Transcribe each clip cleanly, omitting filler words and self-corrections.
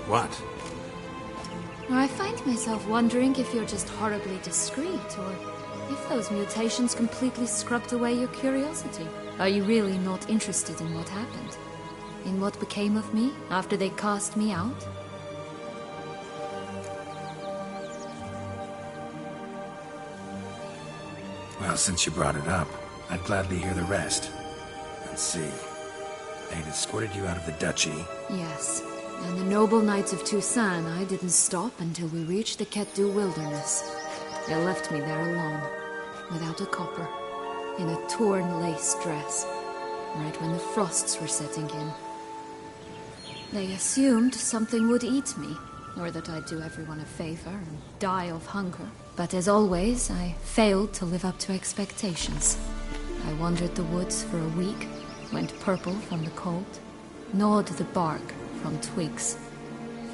What? I find myself wondering if you're just horribly discreet, or if those mutations completely scrubbed away your curiosity. Are you really not interested in what happened? In what became of me after they cast me out? Well, since you brought it up, I'd gladly hear the rest. Let's see. They'd escorted you out of the duchy. Yes. And the noble knights of Toussaint, I didn't stop until we reached the Ketdu wilderness. They left me there alone, without a copper, in a torn lace dress, right when the frosts were setting in. They assumed something would eat me, or that I'd do everyone a favor and die of hunger. But as always, I failed to live up to expectations. I wandered the woods for a week, went purple from the cold, gnawed the bark from twigs.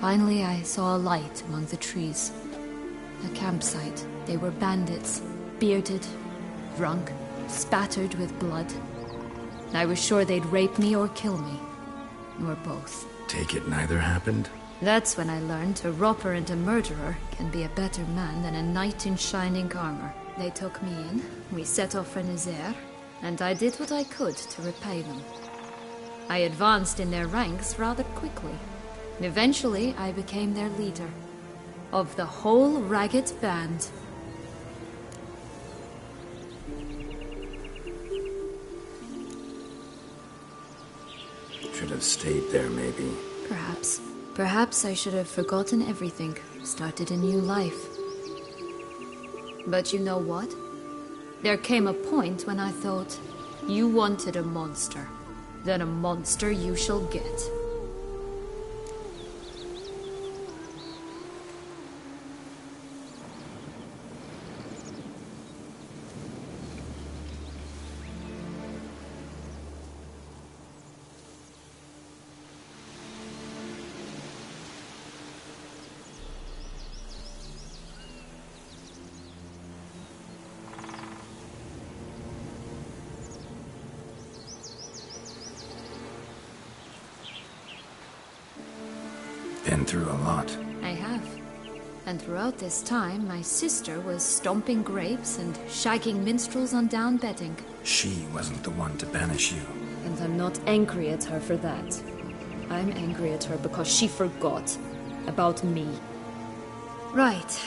Finally, I saw a light among the trees. A campsite. They were bandits, bearded, drunk, spattered with blood. I was sure they'd rape me or kill me, or both. Take it neither happened? That's when I learned a robber and a murderer can be a better man than a knight in shining armor. They took me in, we set off for Nazaire, and I did what I could to repay them. I advanced in their ranks rather quickly. Eventually, I became their leader. Of the whole ragged band. Should have stayed there, maybe. Perhaps. Perhaps I should have forgotten everything, started a new life. But you know what? There came a point when I thought, you wanted a monster. Then a monster you shall get. Been through a lot. I have. And throughout this time, my sister was stomping grapes and shagging minstrels on down bedding. She wasn't the one to banish you. And I'm not angry at her for that. I'm angry at her because she forgot about me. Right.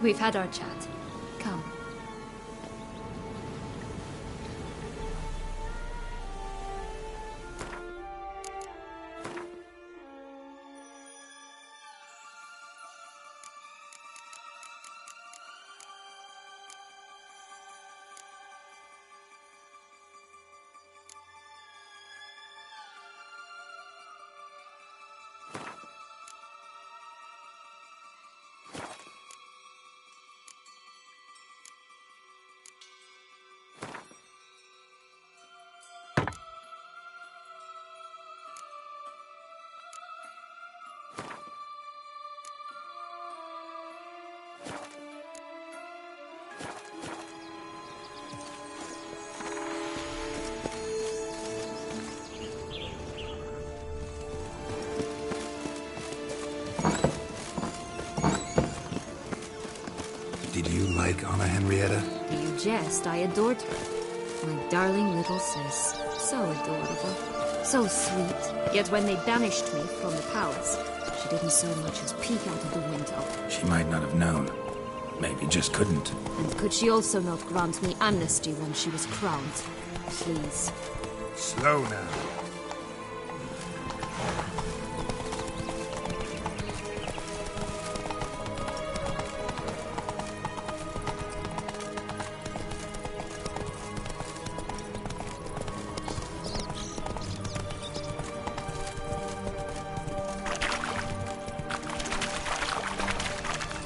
We've had our chat. Come. Did you like Anna Henrietta? You jest, I adored her. My darling little sis. So adorable. So sweet. Yet when they banished me from the palace, she didn't so much as peek out of the window. She might not have known. Maybe just couldn't. And could she also not grant me amnesty when she was crowned? Please. Slow now.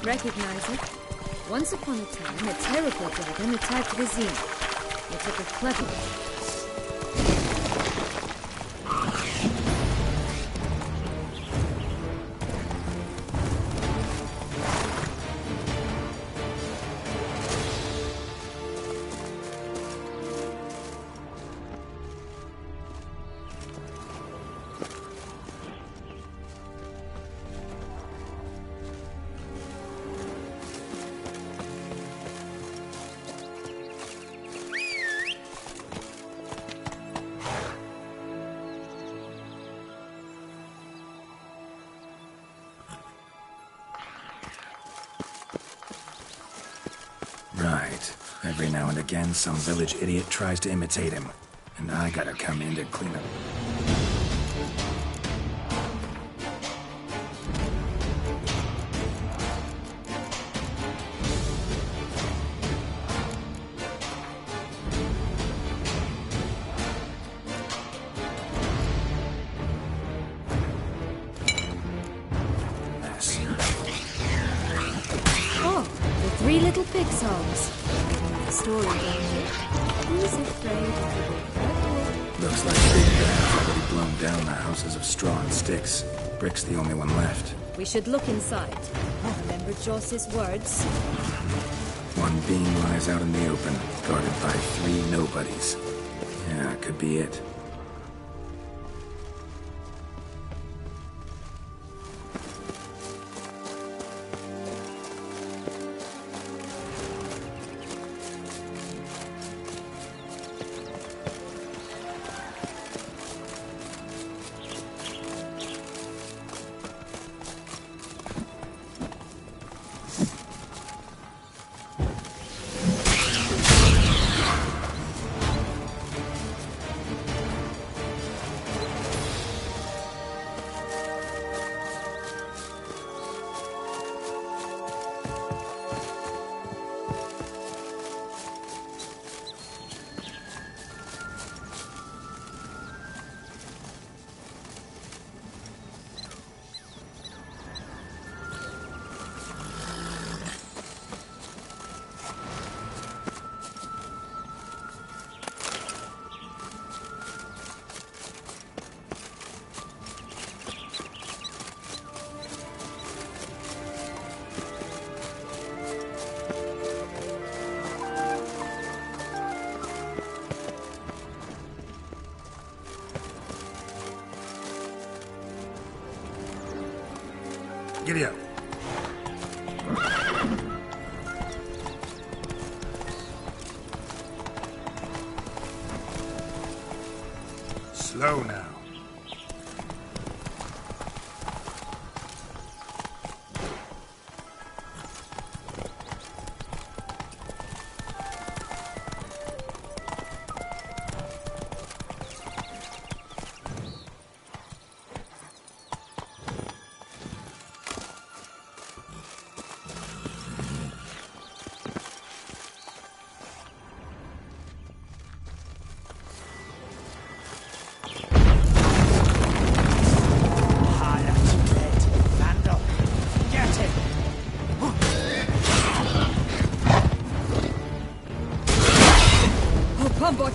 Recognize it? Once upon a time, a terrible dragon attacked Vizima. It took a clever one. Every now and again, some village idiot tries to imitate him, and I gotta come in to clean up. Three little pig songs. The story goes, who's afraid of the big red wolf? Looks like Big Bad's already blown down the houses of straw and sticks. Brick's the only one left. We should look inside. Remember Joss's words? One being lies out in the open, guarded by 3 nobodies. Yeah, could be it. Giddy up. Slow now.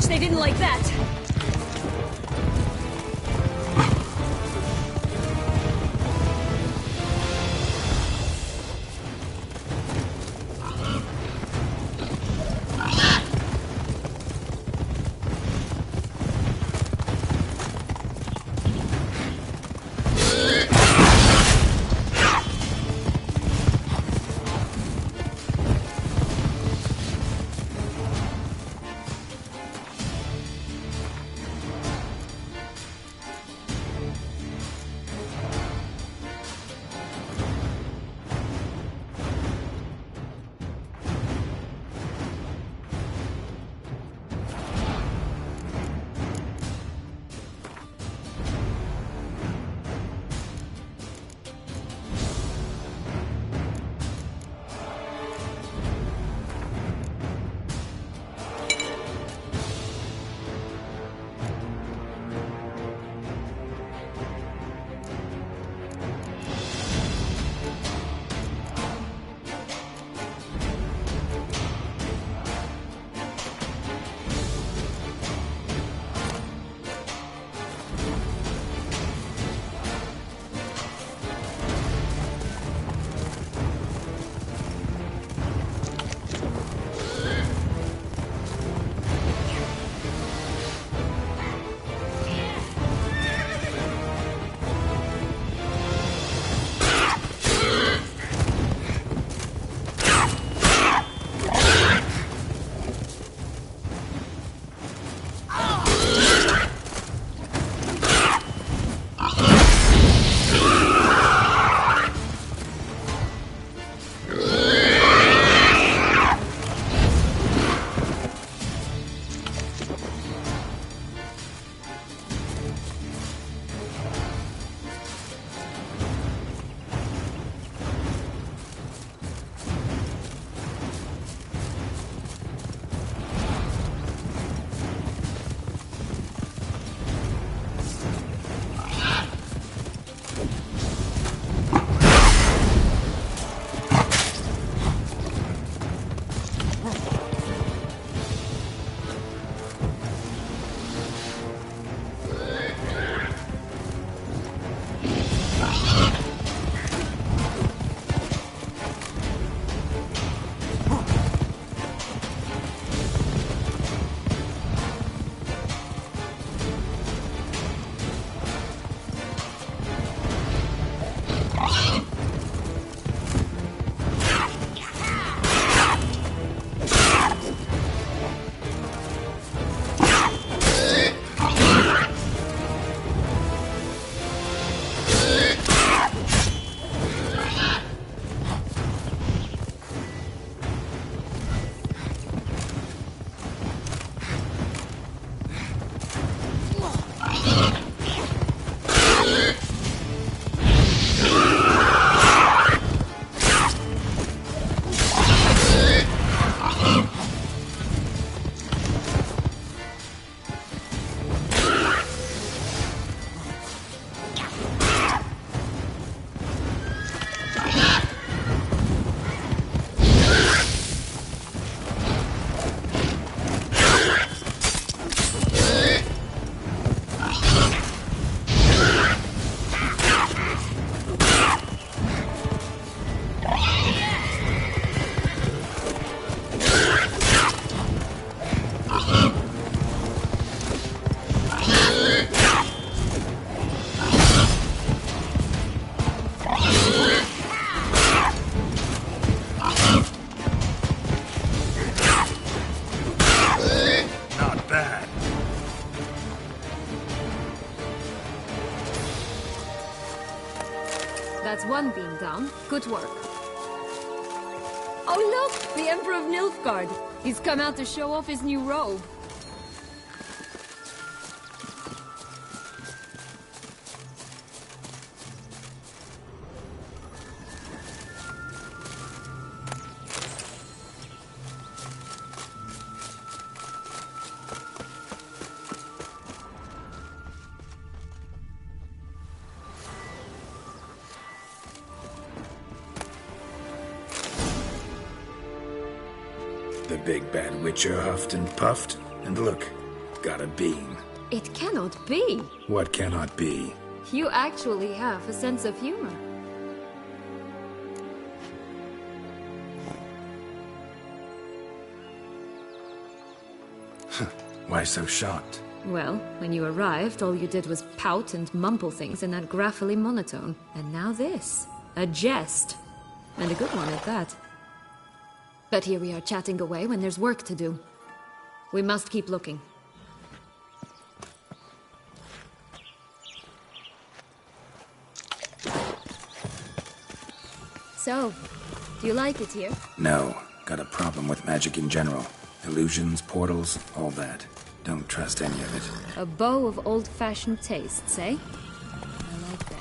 They didn't like that. That's one beam down. Good work. Oh look! The Emperor of Nilfgaard! He's come out to show off his new robe. The big bad witcher huffed and puffed, and look, got a beam. It cannot be. What cannot be? You actually have a sense of humor. Why so shocked? Well, when you arrived, all you did was pout and mumble things in that graphically monotone. And now this. A jest. And a good one at that. But here we are chatting away when there's work to do. We must keep looking. So, do you like it here? No, got a problem with magic in general. Illusions, portals, all that. Don't trust any of it. A bow of old-fashioned tastes, eh? I like that.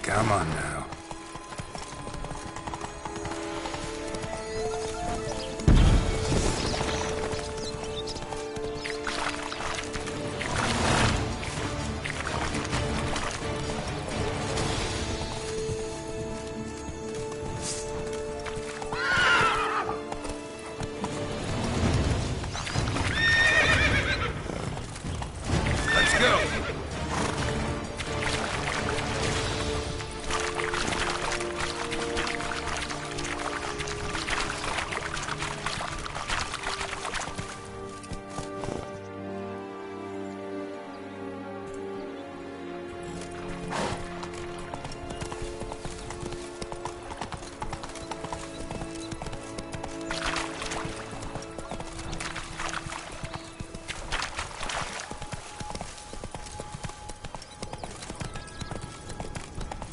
Come on now. Let's go.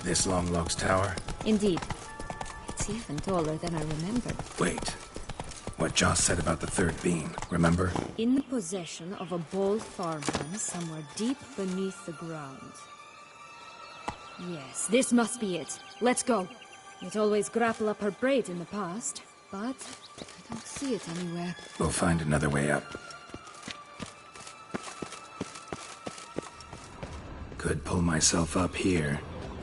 This Longlock's tower? Indeed. It's even taller than I remembered. Wait. What Joss said about the third beam, remember? In the possession of a bold farmhand somewhere deep beneath the ground. Yes, this must be it. Let's go. It always grapple up her braid in the past, but I don't see it anywhere. We'll find another way up. Could pull myself up here,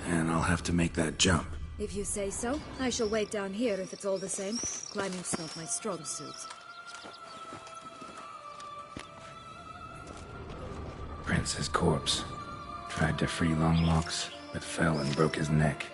and I'll have to make that jump. If you say so, I shall wait down here if it's all the same. Climbing's not my strong suit. Prince's corpse. Tried to free Longlocks, but fell and broke his neck.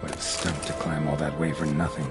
But it stunk to climb all that way for nothing.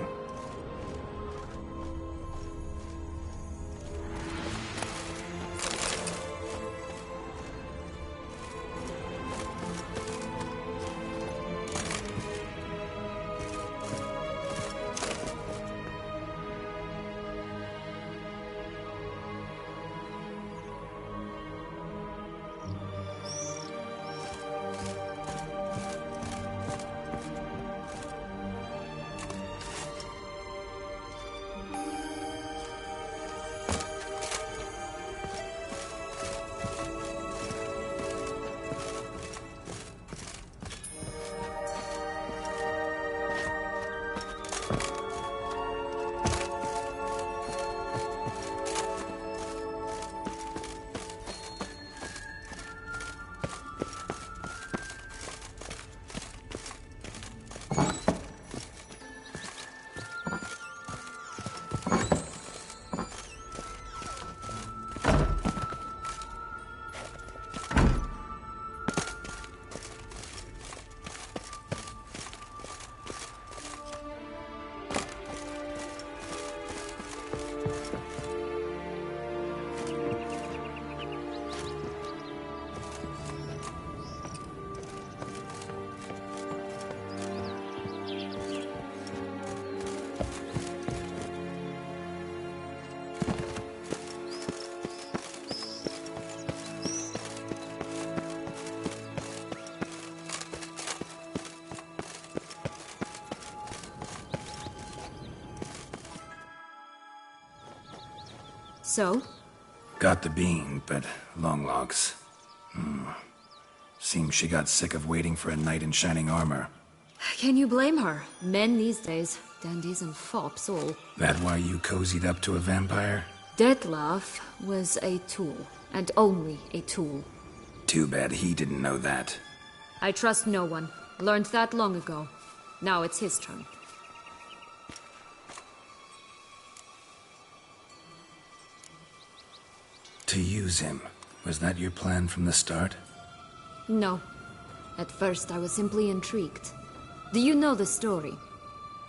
So? Got the bean, but long logs. Seems she got sick of waiting for a knight in shining armor. Can you blame her? Men these days, dandies and fops all. That why you cozied up to a vampire? Detlef was a tool, and only a tool. Too bad he didn't know that. I trust no one. Learned that long ago. Now it's his turn. To use him. Was that your plan from the start? No. At first I was simply intrigued. Do you know the story?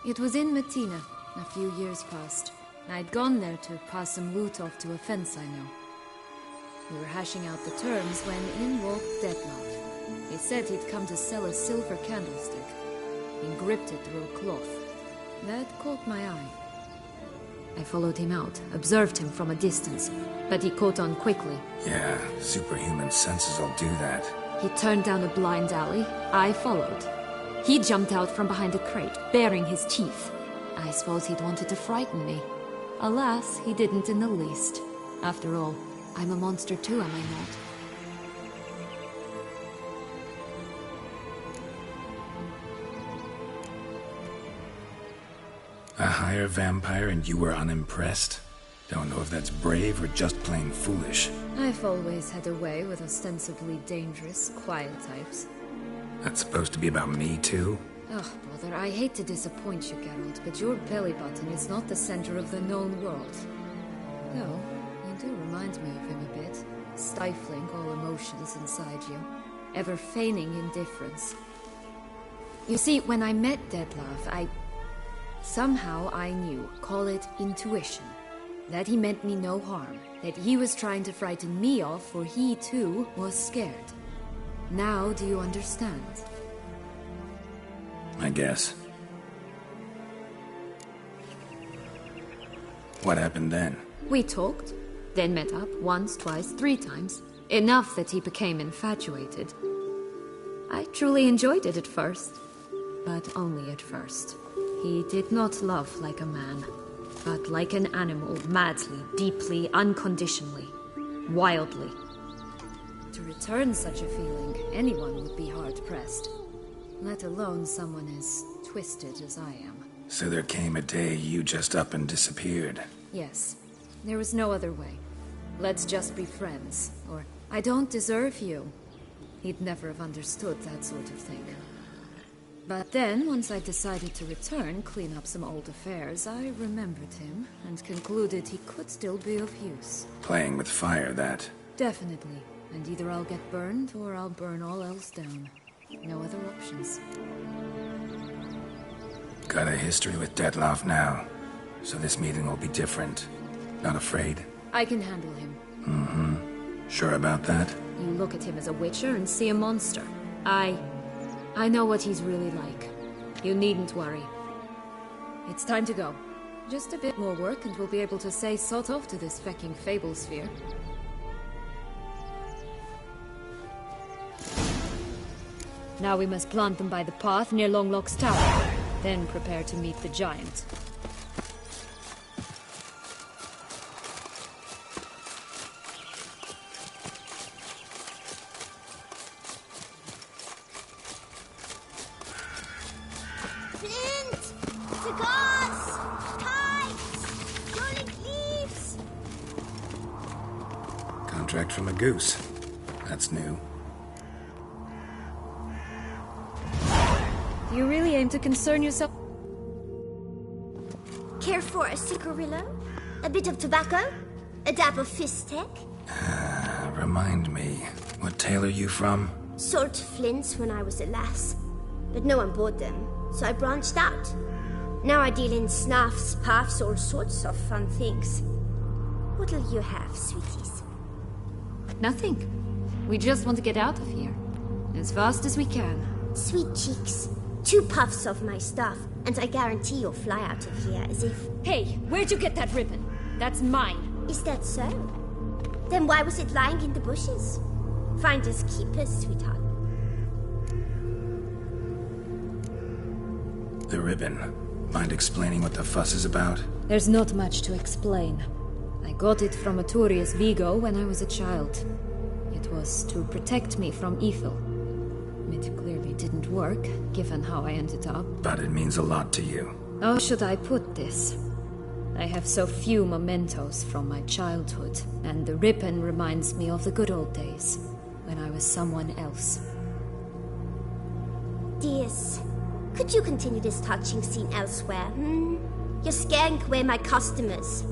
It was in Matina, a few years past. I'd gone there to pass some loot off to a fence I know. We were hashing out the terms when in walked Detlef. He said he'd come to sell a silver candlestick. He gripped it through a cloth. That caught my eye. I followed him out, observed him from a distance, but he caught on quickly. Yeah, superhuman senses will do that. He turned down a blind alley. I followed. He jumped out from behind a crate, baring his teeth. I suppose he'd wanted to frighten me. Alas, he didn't in the least. After all, I'm a monster too, am I not? A higher vampire and you were unimpressed? Don't know if that's brave or just plain foolish. I've always had a way with ostensibly dangerous, quiet types. That's supposed to be about me too? Ugh, brother, I hate to disappoint you, Geralt, but your belly button is not the center of the known world. Though, you do remind me of him a bit. Stifling all emotions inside you. Ever feigning indifference. You see, when I met Detlef, somehow I knew, call it intuition, that he meant me no harm, that he was trying to frighten me off, for he too was scared. Now do you understand? I guess. What happened then? We talked, then met up once, twice, 3 times. Enough that he became infatuated. I truly enjoyed it at first, but only at first. He did not love like a man, but like an animal, madly, deeply, unconditionally, wildly. To return such a feeling, anyone would be hard-pressed, let alone someone as twisted as I am. So there came a day you just up and disappeared. Yes, there was no other way. Let's just be friends, or I don't deserve you. He'd never have understood that sort of thing. But then, once I decided to return, clean up some old affairs, I remembered him and concluded he could still be of use. Playing with fire, that. Definitely. And either I'll get burned or I'll burn all else down. No other options. Got a history with Dettlaff now, so this meeting will be different. Not afraid? I can handle him. Sure about that? You look at him as a witcher and see a monster. I know what he's really like. You needn't worry. It's time to go. Just a bit more work and we'll be able to say sort of to this fecking fable sphere. Now we must plant them by the path near Longlock's tower. Then prepare to meet the giant. Contract from a goose. That's new. Do you really aim to concern yourself? Care for a cigarillo? A bit of tobacco? A dab of fistek? Remind me, what tale are you from? Sold flints when I was a lass, but no one bought them, so I branched out. Now I deal in snuffs, puffs, all sorts of fun things. What'll you have, sweeties? Nothing. We just want to get out of here. As fast as we can. Sweet cheeks. 2 puffs of my stuff, and I guarantee you'll fly out of here as if... Hey, where'd you get that ribbon? That's mine. Is that so? Then why was it lying in the bushes? Finders keepers, sweetheart. The ribbon. Mind explaining what the fuss is about? There's not much to explain. I got it from Arturius Vigo when I was a child. It was to protect me from evil. It clearly didn't work, given how I ended up. But it means a lot to you. How should I put this? I have so few mementos from my childhood, and the ribbon reminds me of the good old days, when I was someone else. Dears, could you continue this touching scene elsewhere, You're scaring away my customers.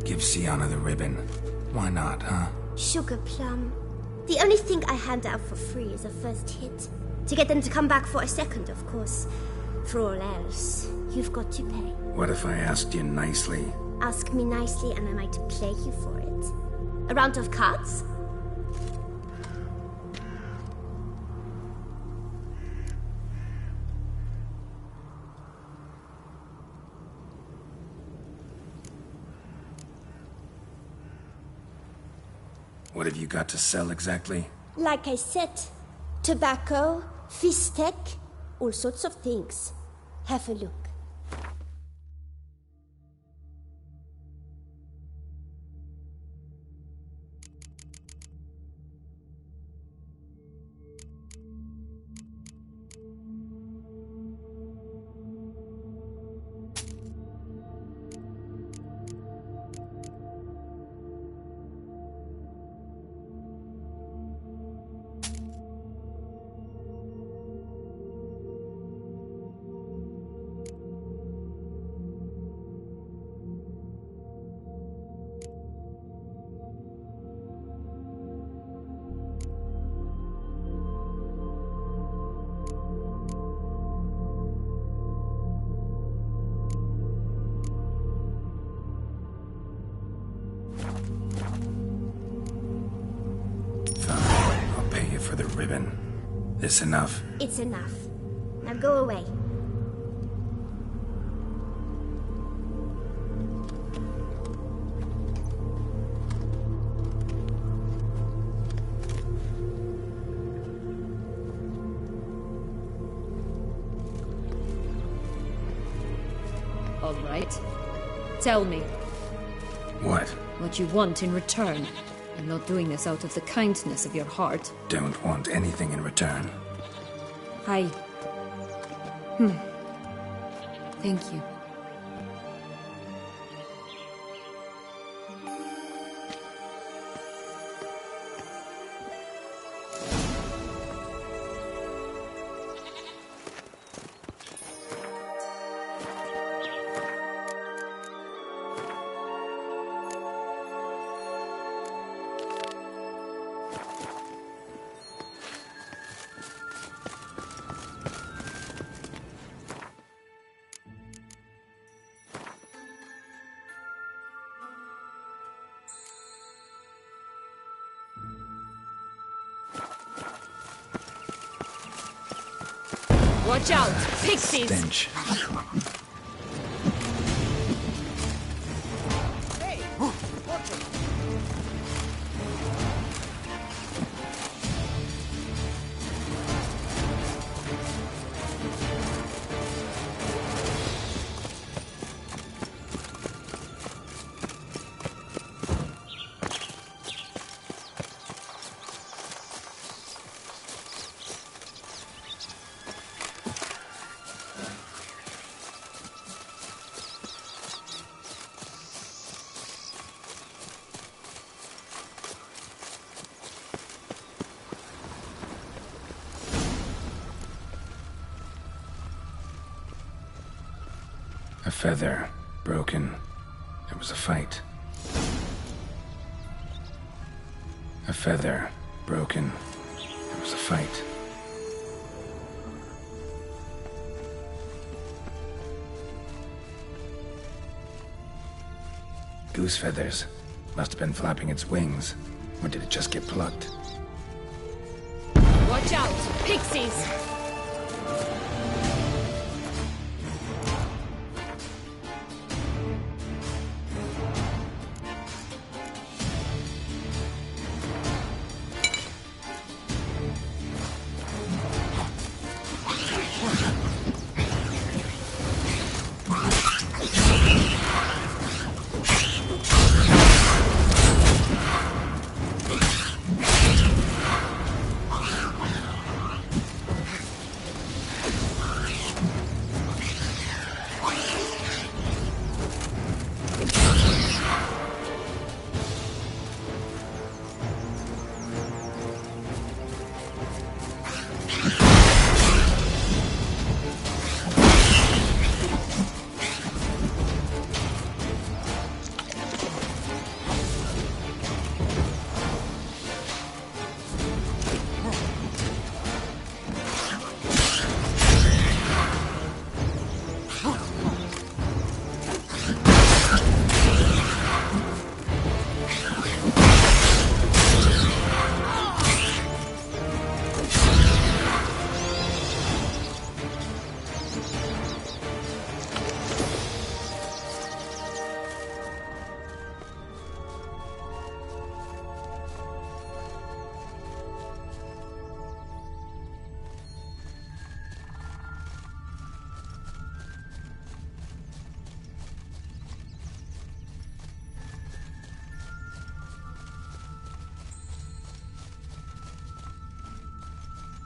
Give Sienna the ribbon. Why not, huh? Sugar plum. The only thing I hand out for free is a first hit. To get them to come back for a second, of course. For all else, you've got to pay. What if I asked you nicely? Ask me nicely and I might play you for it. A round of cards? What have you got to sell exactly? Like I said, tobacco, fistek, all sorts of things. Have a look. For the ribbon. This enough? It's enough. Now go away. All right. Tell me. What? What you want in return. I'm not doing this out of the kindness of your heart. Don't want anything in return. Thank you. Watch out! Pixies! Stench. A feather, broken. There was a fight. A feather, broken. There was a fight. Goose feathers. Must have been flapping its wings. Or did it just get plucked? Watch out! Pixies!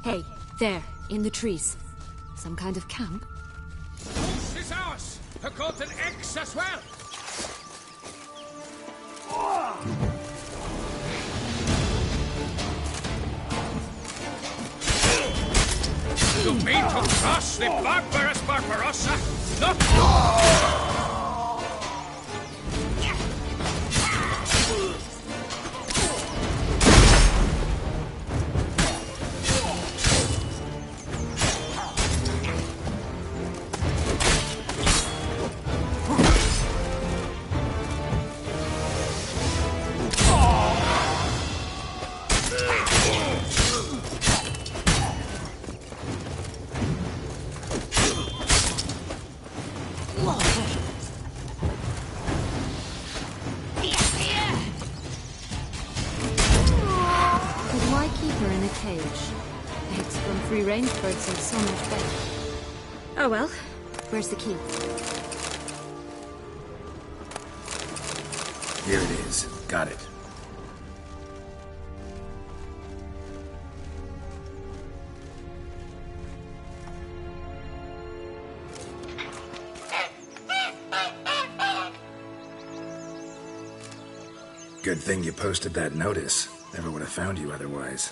Hey, there, in the trees. Some kind of camp? This is ours! A golden eggs as well! You mean to cross the barbarous Barbarossa? Not... Range birds are so much better. Oh well. Where's the key? Here it is. Got it. Good thing you posted that notice. Never would have found you otherwise.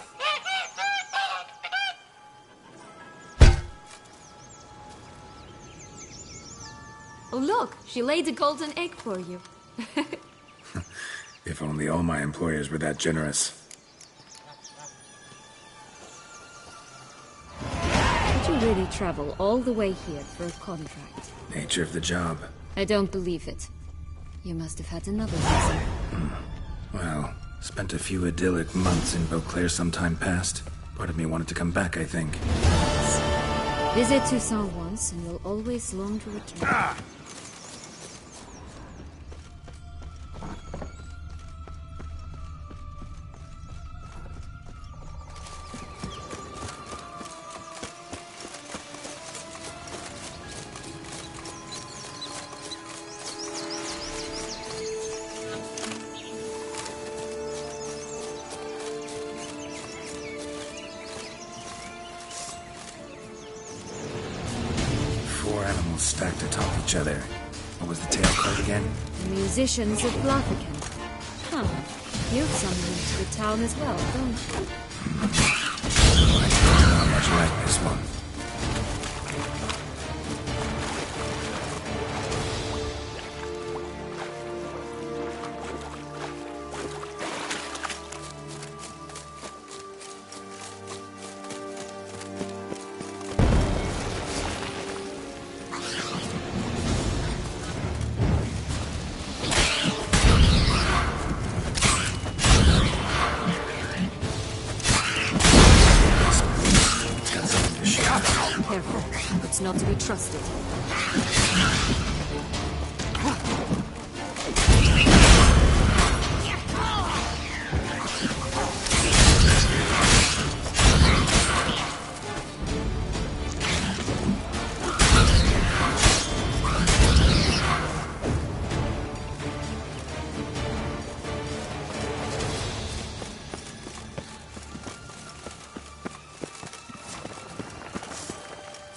Oh look, she laid a golden egg for you. If only all my employers were that generous. Did you really travel all the way here for a contract? Nature of the job. I don't believe it. You must have had another reason. Well, spent a few idyllic months in Beauclair some time past. Part of me wanted to come back, I think. Visit Toussaint once, and you'll always long to return. Stacked atop each other. What was the tale called again? The Musicians of Blatheken. Huh. You've summoned into the town as well, don't you? I don't know much like this one. It's not to be trusted.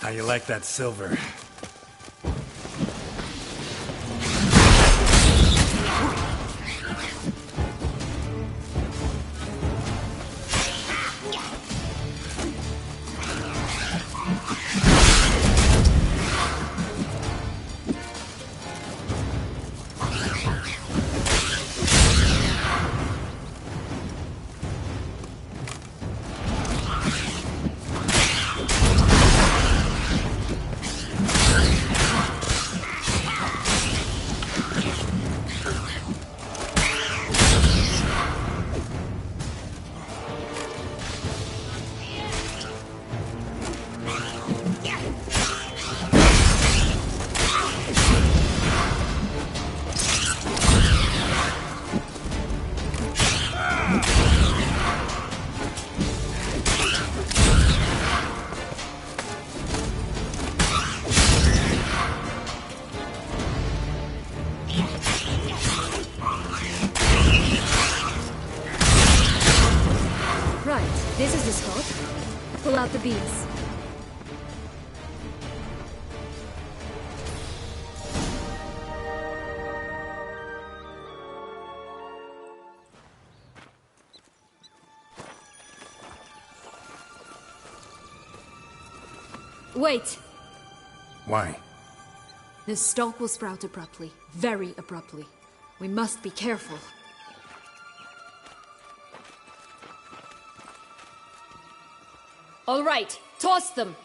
How you like that silver? This is the spot. Pull out the beads. Wait! Why? The stalk will sprout abruptly. Very abruptly. We must be careful. All right, toss them!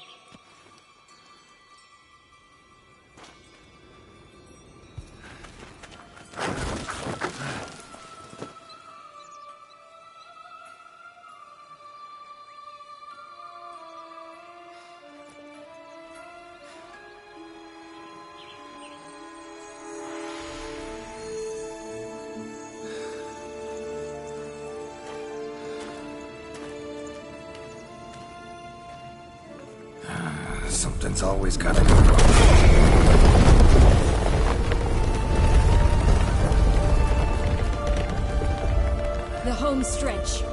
Something's always gotta go wrong. The home stretch.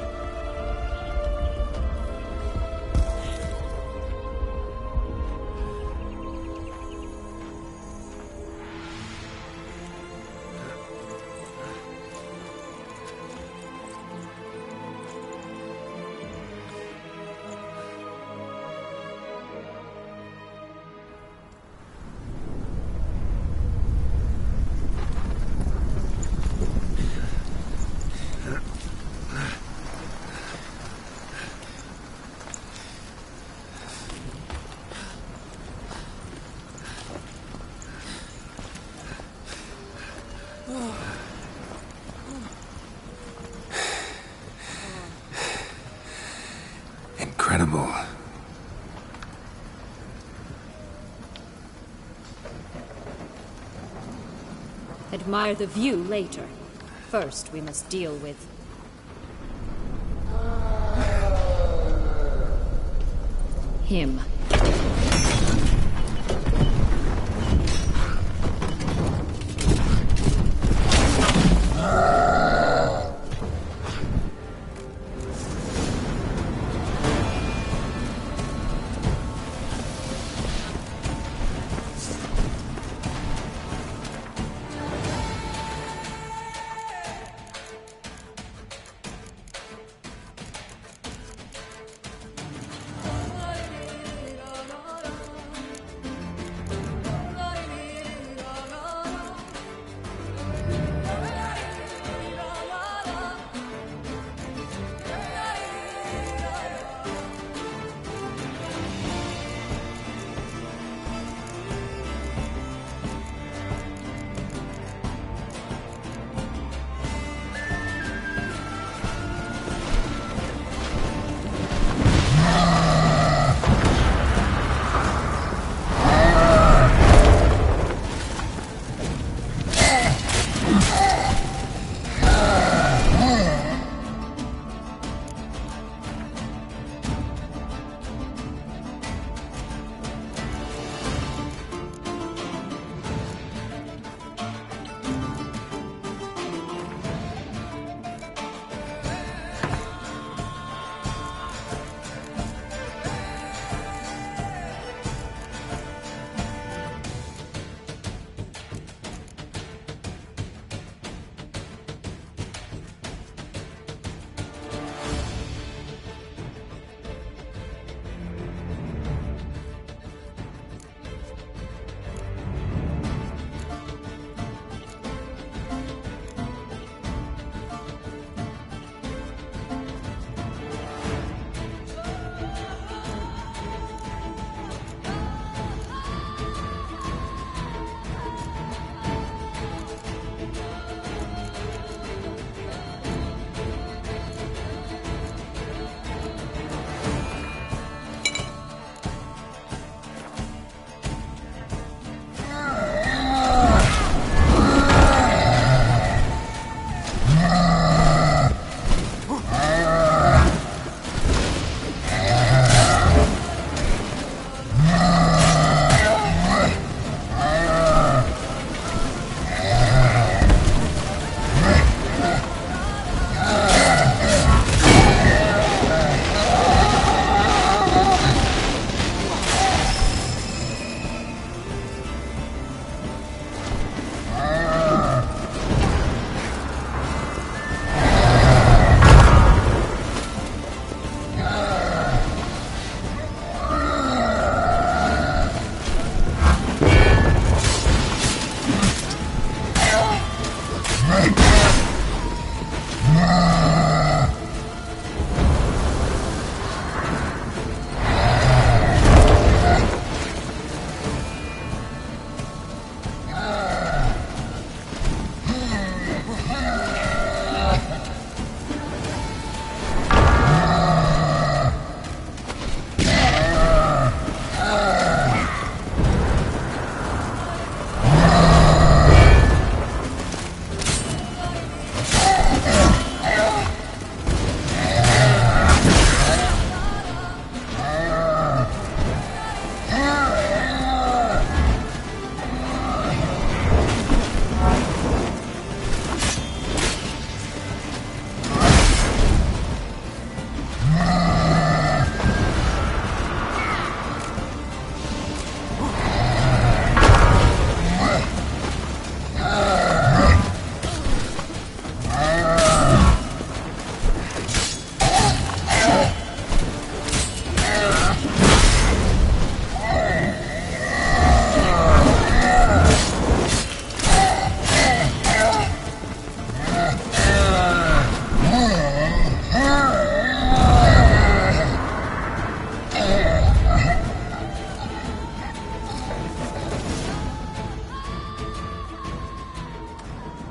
Incredible. admire the view later. First, we must deal with... him.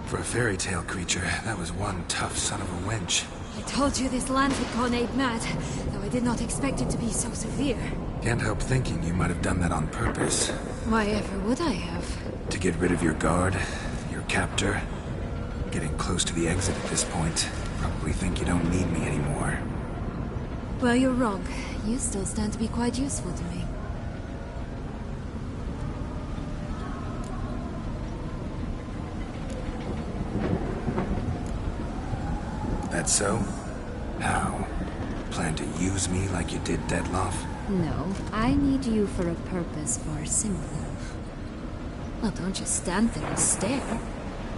For a fairy tale creature, that was one tough son of a wench. I told you this land had gone ape mad, though I did not expect it to be so severe. Can't help thinking you might have done that on purpose. Why ever would I have? To get rid of your guard, your captor. Getting close to the exit at this point. Probably think you don't need me anymore. Well, you're wrong. You still stand to be quite useful to me. That so? How? Plan to use me like you did Dettloff? No, I need you for a purpose far simpler. Well, don't just stand there and stare.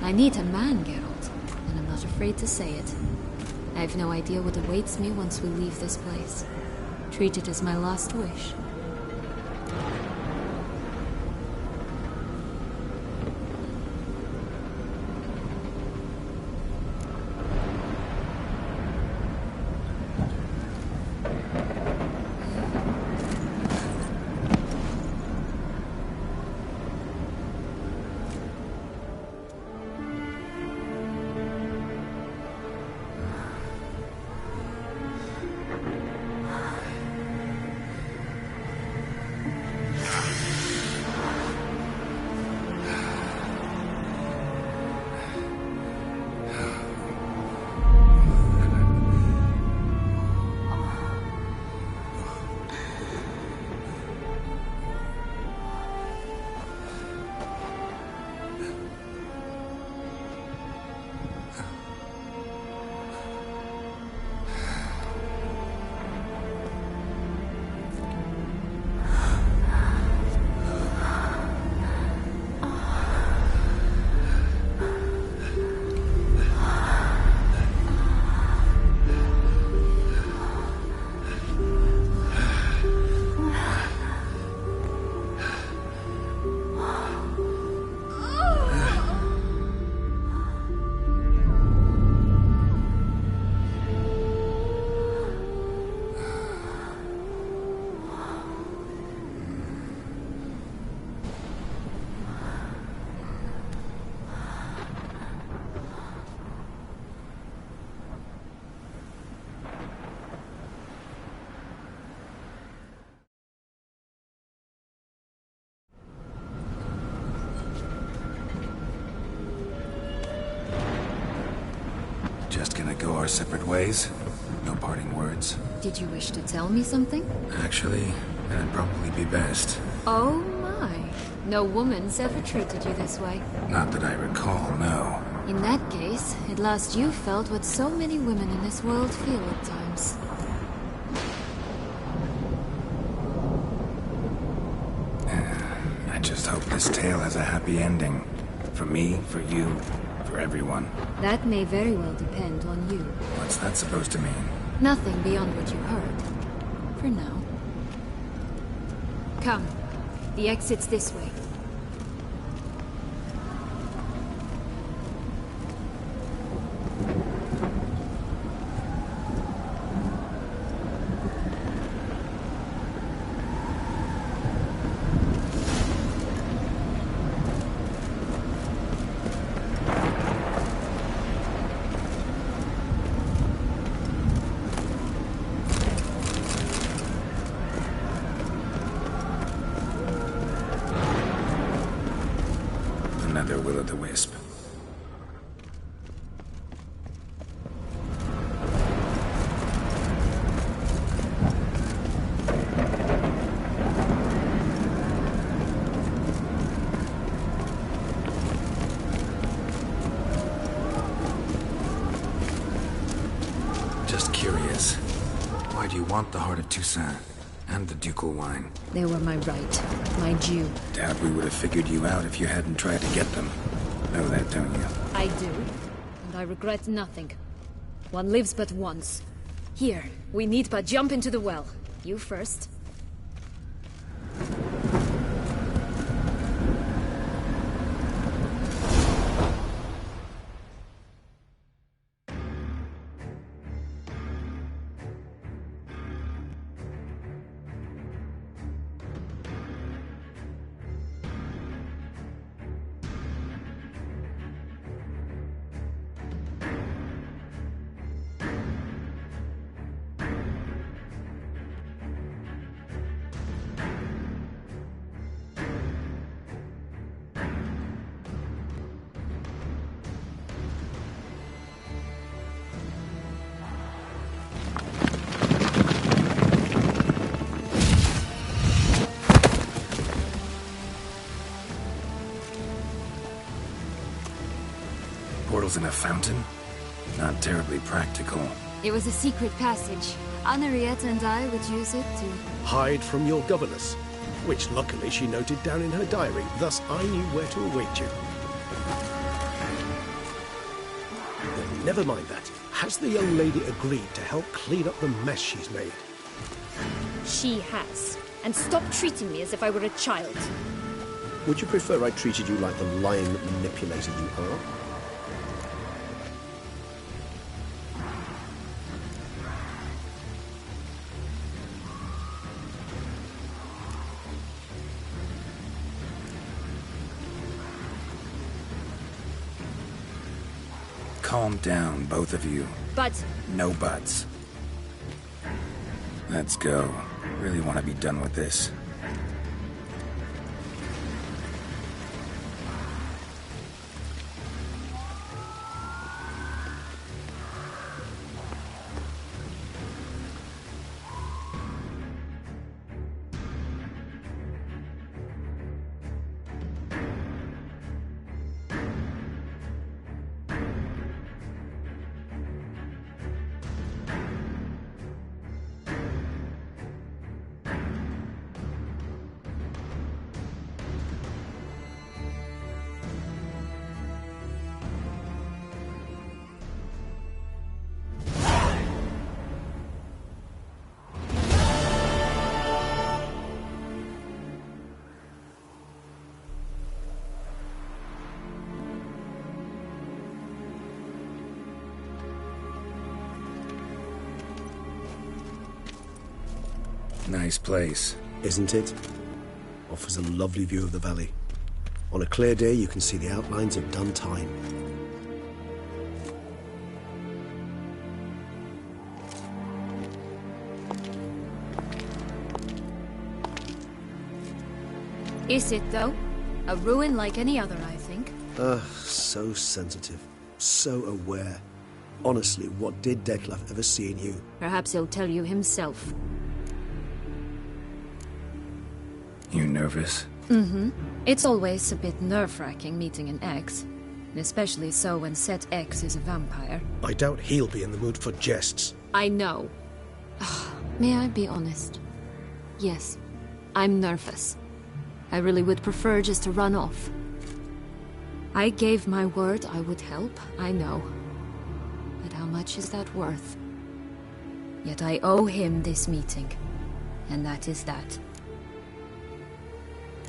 I need a man, Geralt, and I'm not afraid to say it. I have no idea what awaits me once we leave this place. Treat it as my last wish. Just gonna go our separate ways? No parting words? Did you wish to tell me something? Actually, that'd probably be best. Oh my. No woman's ever treated you this way. Not that I recall, no. In that case, at last you felt what so many women in this world feel at times. I just hope this tale has a happy ending. For me, for you, for everyone. That may very well depend on you. What's that supposed to mean? Nothing beyond what you heard. For now. Come. The exit's this way. Another will-o'-the-wisp. Just curious. Why do you want the Heart of Toussaint? And the ducal wine? They were my right. My due. Doubt we would have figured you out if you hadn't tried to get them. Know that, don't you? I do. And I regret nothing. One lives but once. Here, we need but jump into the well. You first. crystals in a fountain? Not terribly practical. It was a secret passage. Henriette and I would use it to... Hide from your governess, which luckily she noted down in her diary, thus I knew where to await you. Never mind that. Has the young lady agreed to help clean up the mess she's made? She has. And stop treating me as if I were a child. Would you prefer I treated you like the lying manipulator you are? Calm down, both of you. But... No buts. Let's go. Really want to be done with this. Nice place. Isn't it? Offers a lovely view of the valley. On a clear day, you can see the outlines of done time. Is it, though? A ruin like any other, I think. So sensitive. So aware. Honestly, what did Detlef ever see in you? Perhaps he'll tell you himself. You nervous? Mm-hmm. It's always a bit nerve-wracking meeting an ex. Especially so when said ex is a vampire. I doubt he'll be in the mood for jests. I know. May I be honest? Yes, I'm nervous. I really would prefer just to run off. I gave my word I would help, I know. But how much is that worth? Yet I owe him this meeting. And that is that.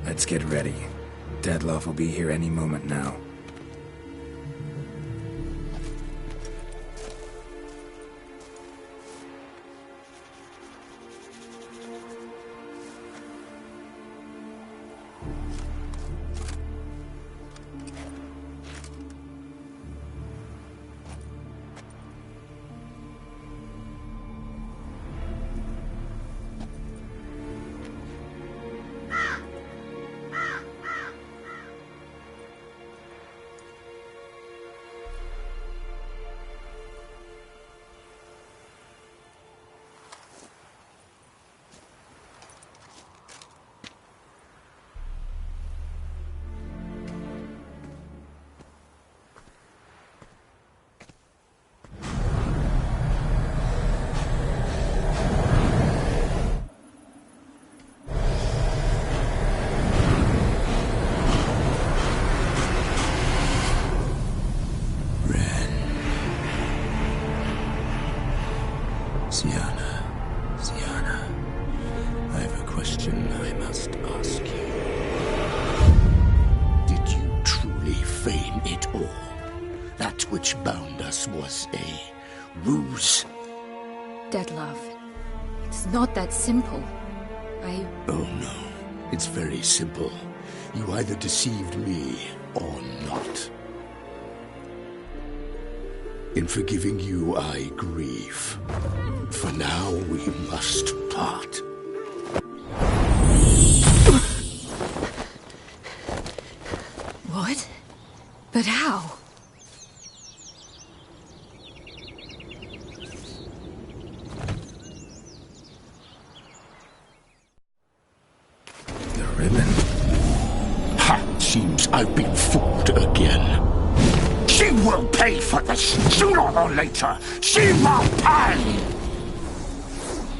Let's get ready. Detlef will be here any moment now. Sienna, I have a question I must ask you. Did you truly feign it all? That which bound us was a ruse? Detlef, it's not that simple. Oh no, it's very simple. You either deceived me or not. In forgiving you, I grieve. For now, we must part. What? But how? The ribbon? Ha! Seems I've been fooled again. She will pay for this, sooner or later. She will pay!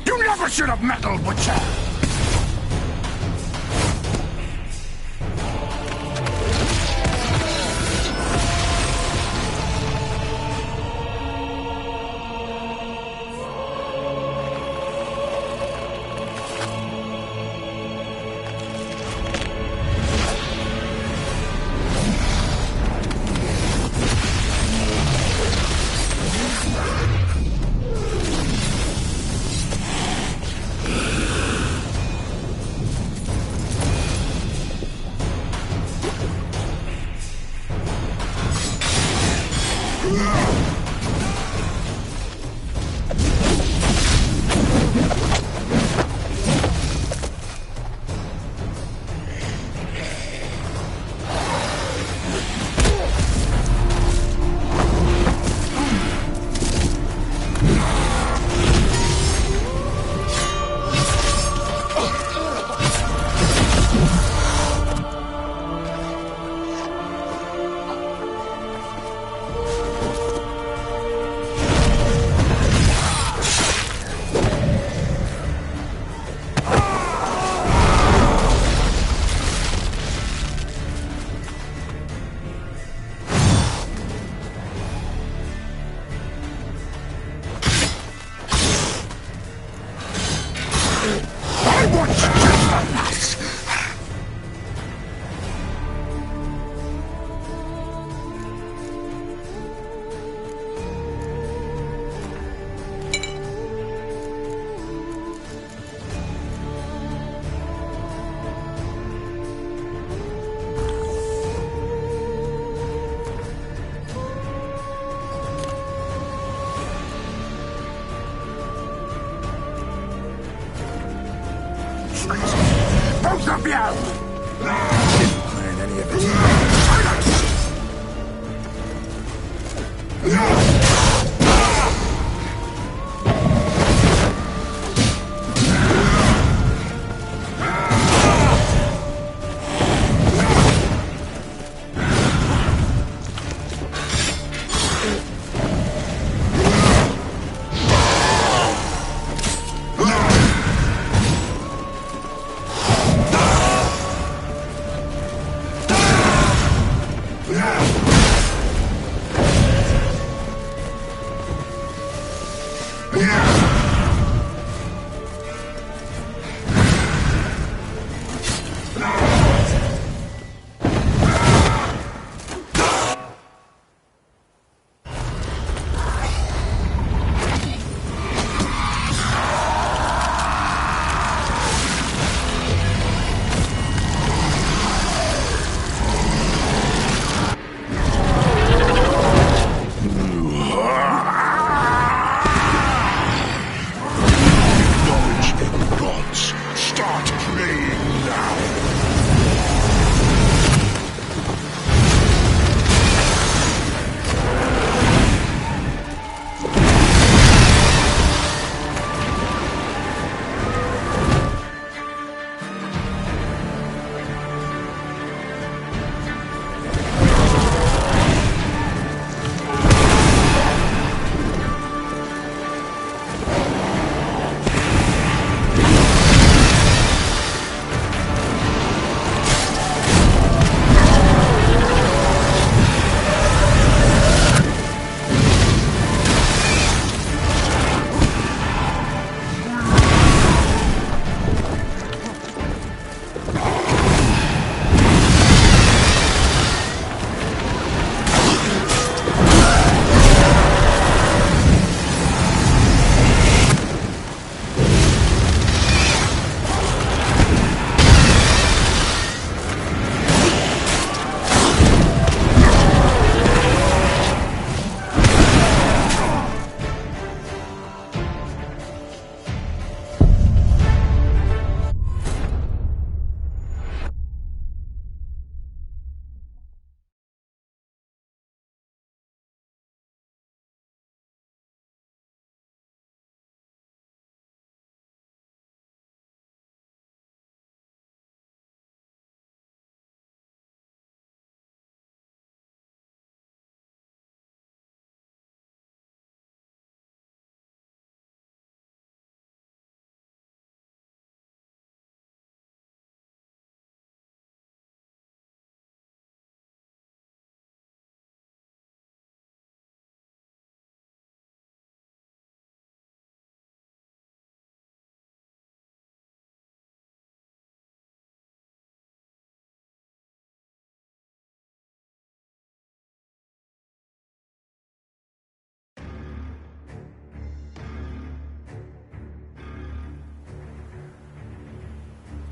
You never should have meddled with her! Both of you! Didn't plan any of it.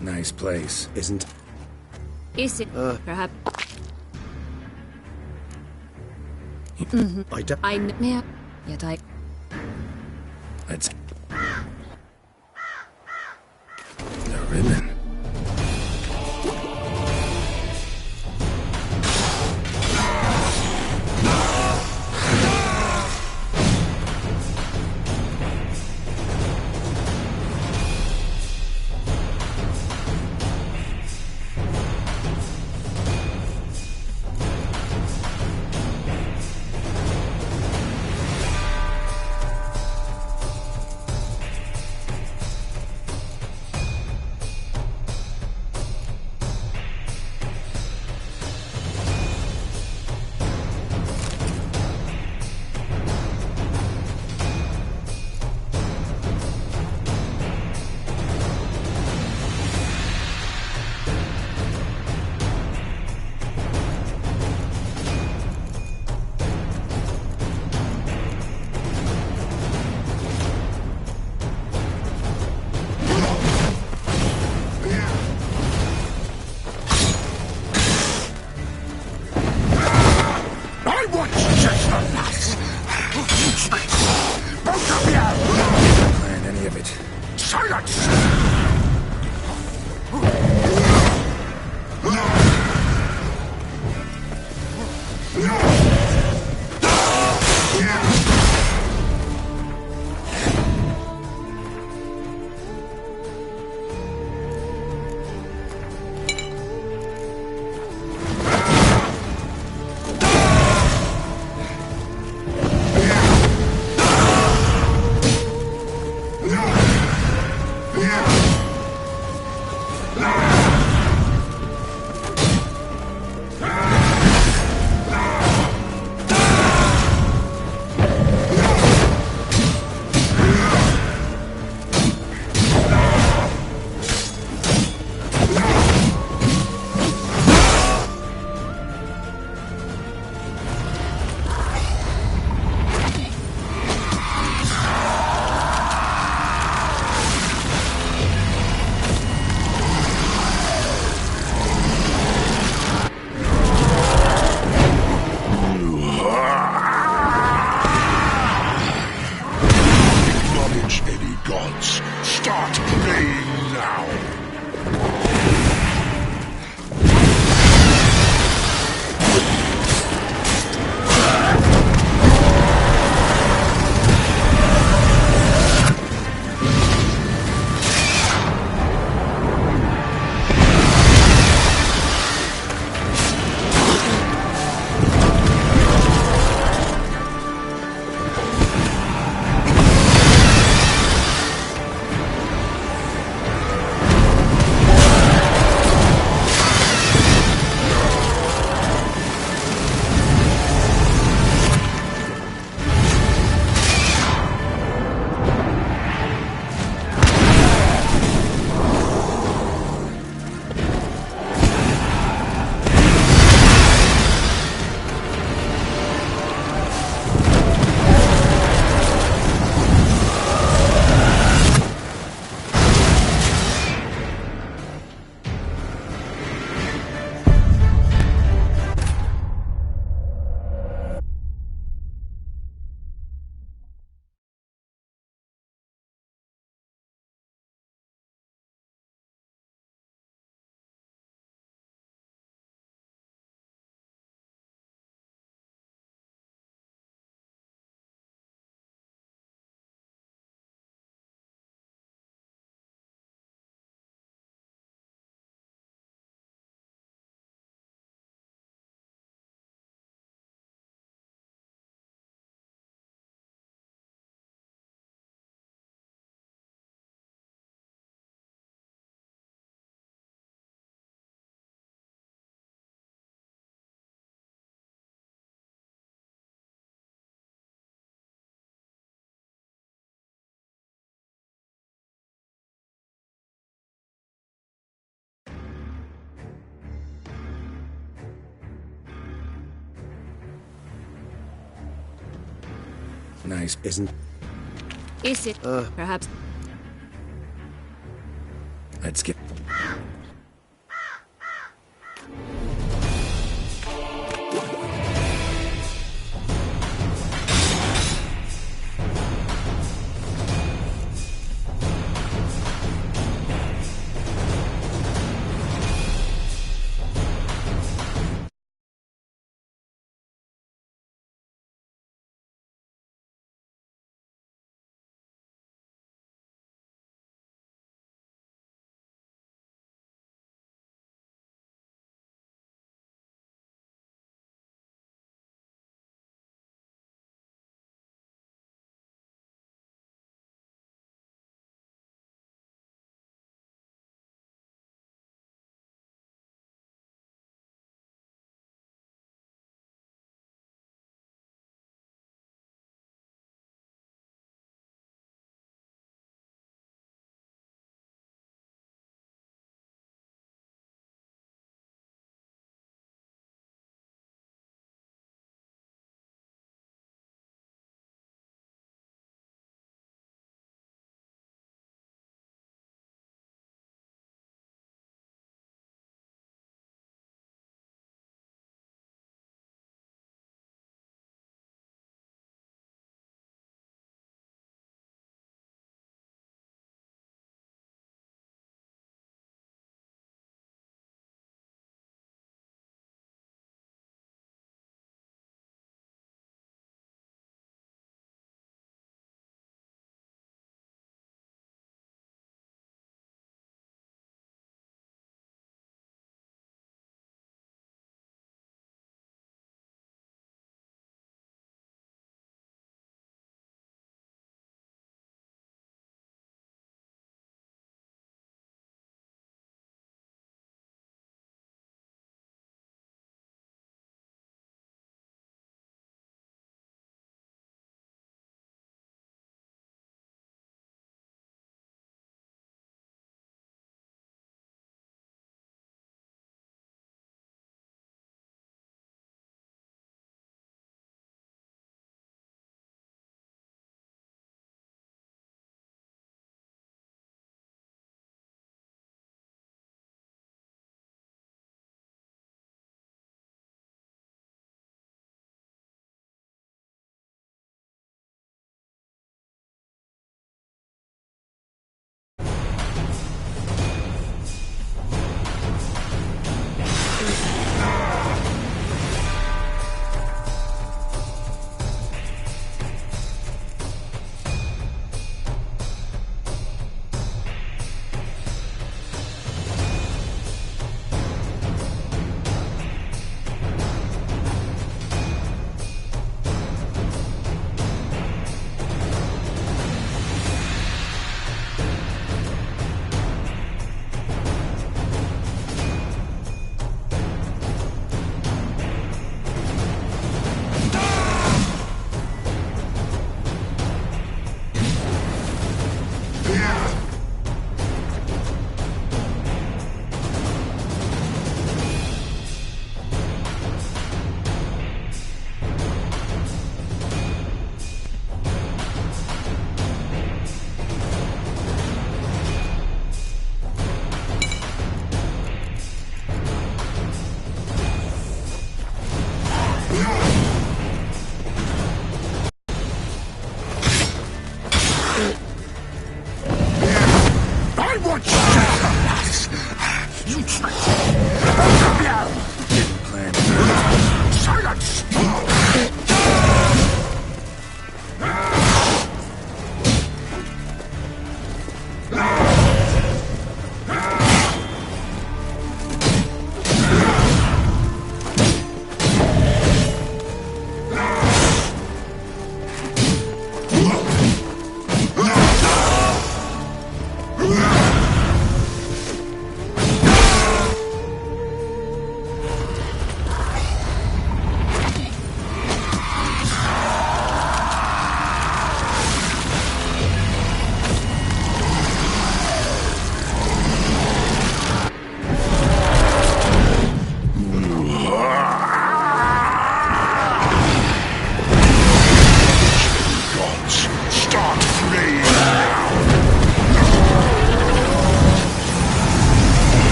Nice place. Isn't. Is it perhaps? I don't. I know. Yet I. Let's... The ribbon. Nice. Isn't. Is it perhaps? Let's get...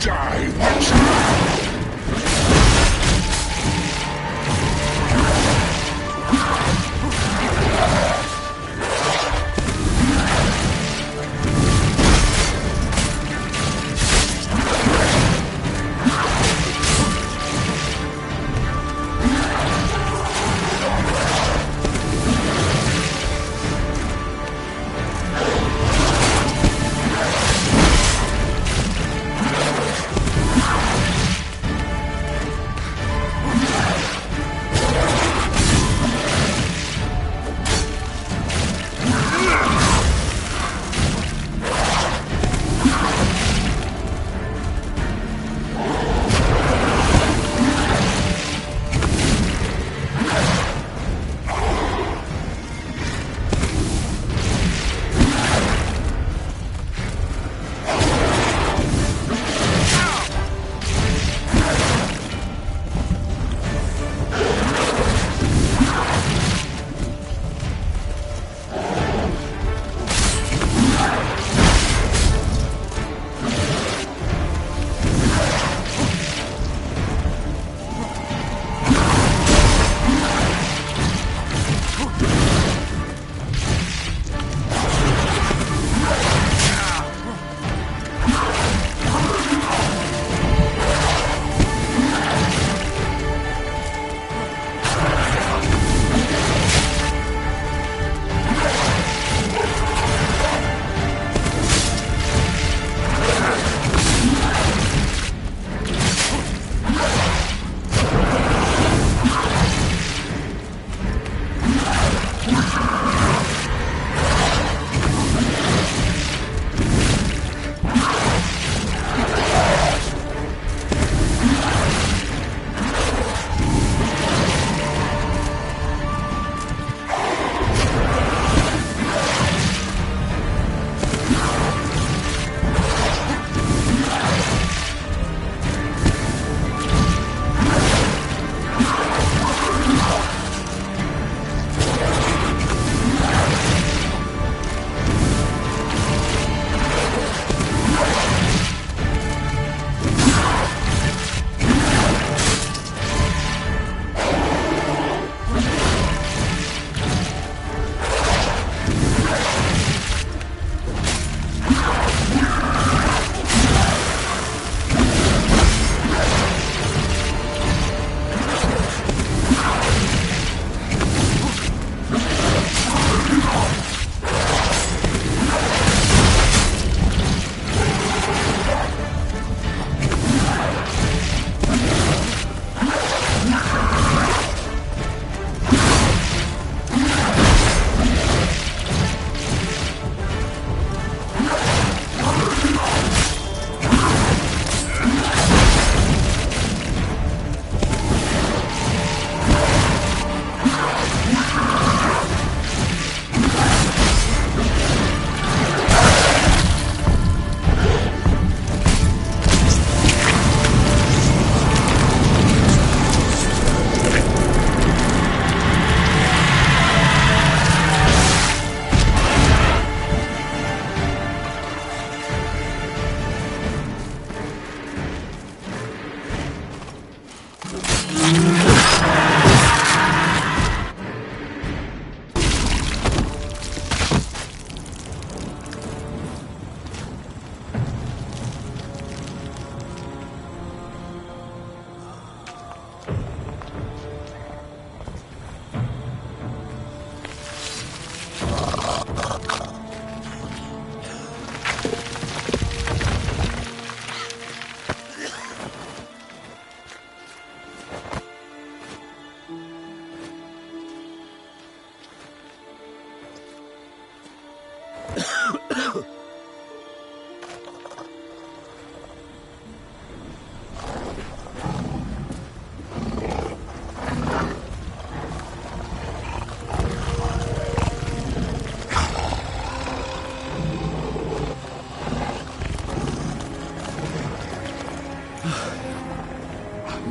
Die, Witcher!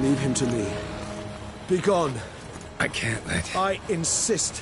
Leave him to me. Be gone. I can't let... I insist.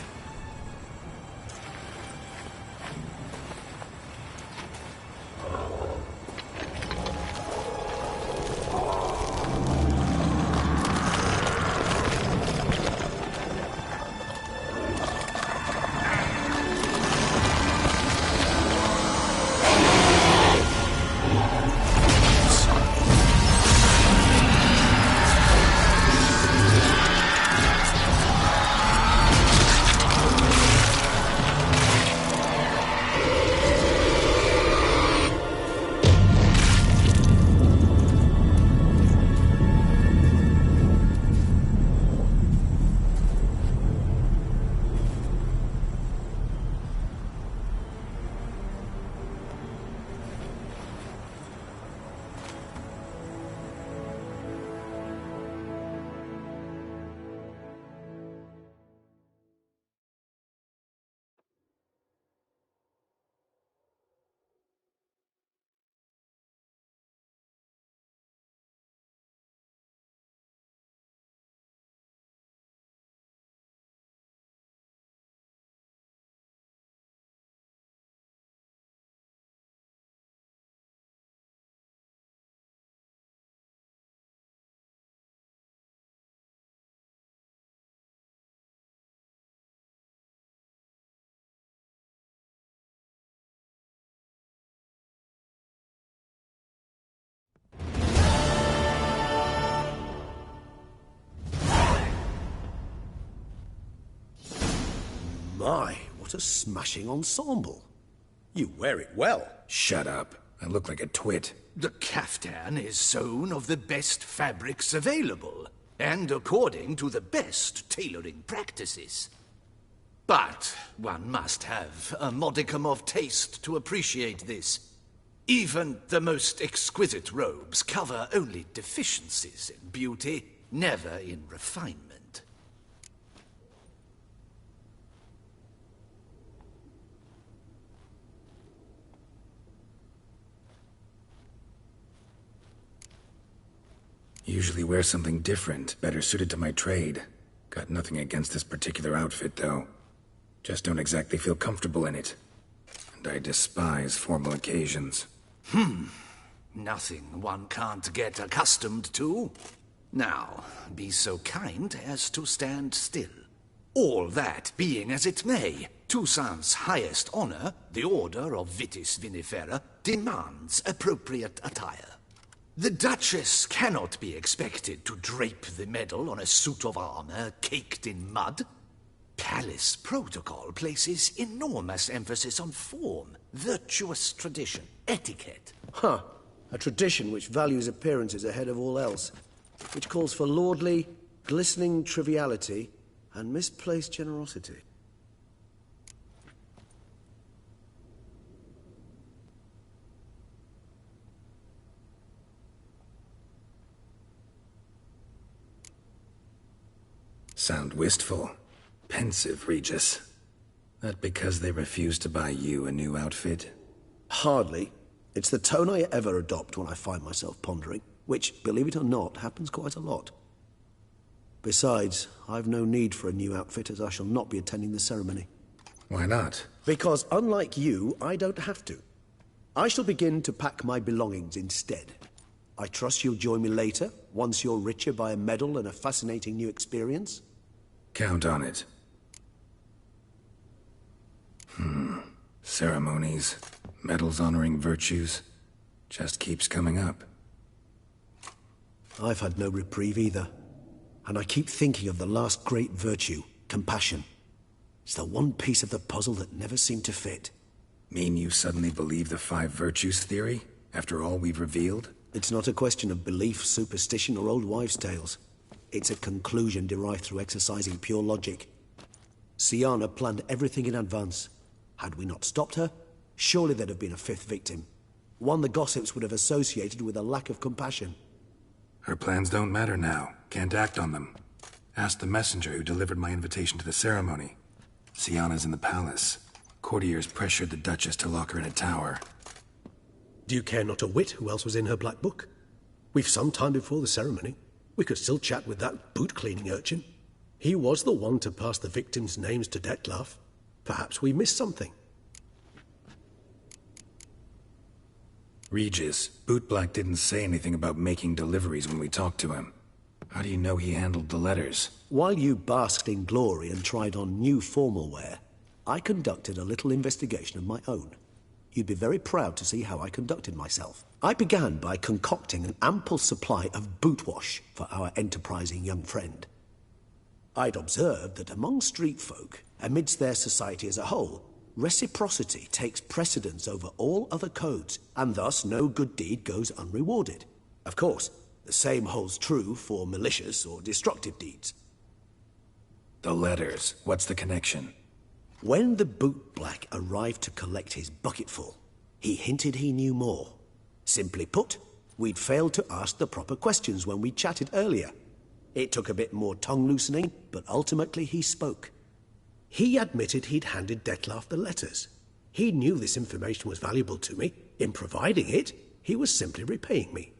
My, what a smashing ensemble. You wear it well. Shut up. I look like a twit. The caftan is sewn of the best fabrics available, and according to the best tailoring practices. But one must have a modicum of taste to appreciate this. Even the most exquisite robes cover only deficiencies in beauty, never in refinement. Usually wear something different, better suited to my trade. Got nothing against this particular outfit, though. Just don't exactly feel comfortable in it. And I despise formal occasions. Nothing one can't get accustomed to. Now, be so kind as to stand still. All that being as it may, Toussaint's highest honor, the Order of Vitis Vinifera, demands appropriate attire. The Duchess cannot be expected to drape the medal on a suit of armor caked in mud. Palace protocol places enormous emphasis on form, virtuous tradition, etiquette. Huh. A tradition which values appearances ahead of all else. Which calls for lordly, glistening triviality and misplaced generosity. Sound wistful. Pensive, Regis. That because they refuse to buy you a new outfit? Hardly. It's the tone I ever adopt when I find myself pondering, which, believe it or not, happens quite a lot. Besides, I've no need for a new outfit as I shall not be attending the ceremony. Why not? Because unlike you, I don't have to. I shall begin to pack my belongings instead. I trust you'll join me later, once you're richer by a medal and a fascinating new experience? Count on it. Ceremonies, medals honoring virtues, just keeps coming up. I've had no reprieve either. And I keep thinking of the last great virtue, compassion. It's the one piece of the puzzle that never seemed to fit. Mean you suddenly believe the 5 virtues theory, after all we've revealed? It's not a question of belief, superstition, or old wives' tales. It's a conclusion derived through exercising pure logic. Siana planned everything in advance. Had we not stopped her, surely there'd have been a 5th victim. One the gossips would have associated with a lack of compassion. Her plans don't matter now. Can't act on them. Ask the messenger who delivered my invitation to the ceremony. Siana's in the palace. Courtiers pressured the Duchess to lock her in a tower. Do you care not a whit who else was in her black book? We've some time before the ceremony. We could still chat with that boot-cleaning urchin. He was the one to pass the victims' names to Dettlaff. Perhaps we missed something. Regis, Bootblack didn't say anything about making deliveries when we talked to him. How do you know he handled the letters? While you basked in glory and tried on new formal wear, I conducted a little investigation of my own. You'd be very proud to see how I conducted myself. I began by concocting an ample supply of boot wash for our enterprising young friend. I'd observed that among street folk, amidst their society as a whole, reciprocity takes precedence over all other codes, and thus no good deed goes unrewarded. Of course, the same holds true for malicious or destructive deeds. The letters, what's the connection? When the bootblack arrived to collect his bucketful, he hinted he knew more. Simply put, we'd failed to ask the proper questions when we chatted earlier. It took a bit more tongue-loosening, but ultimately he spoke. He admitted he'd handed Dettlaff the letters. He knew this information was valuable to me. In providing it, he was simply repaying me.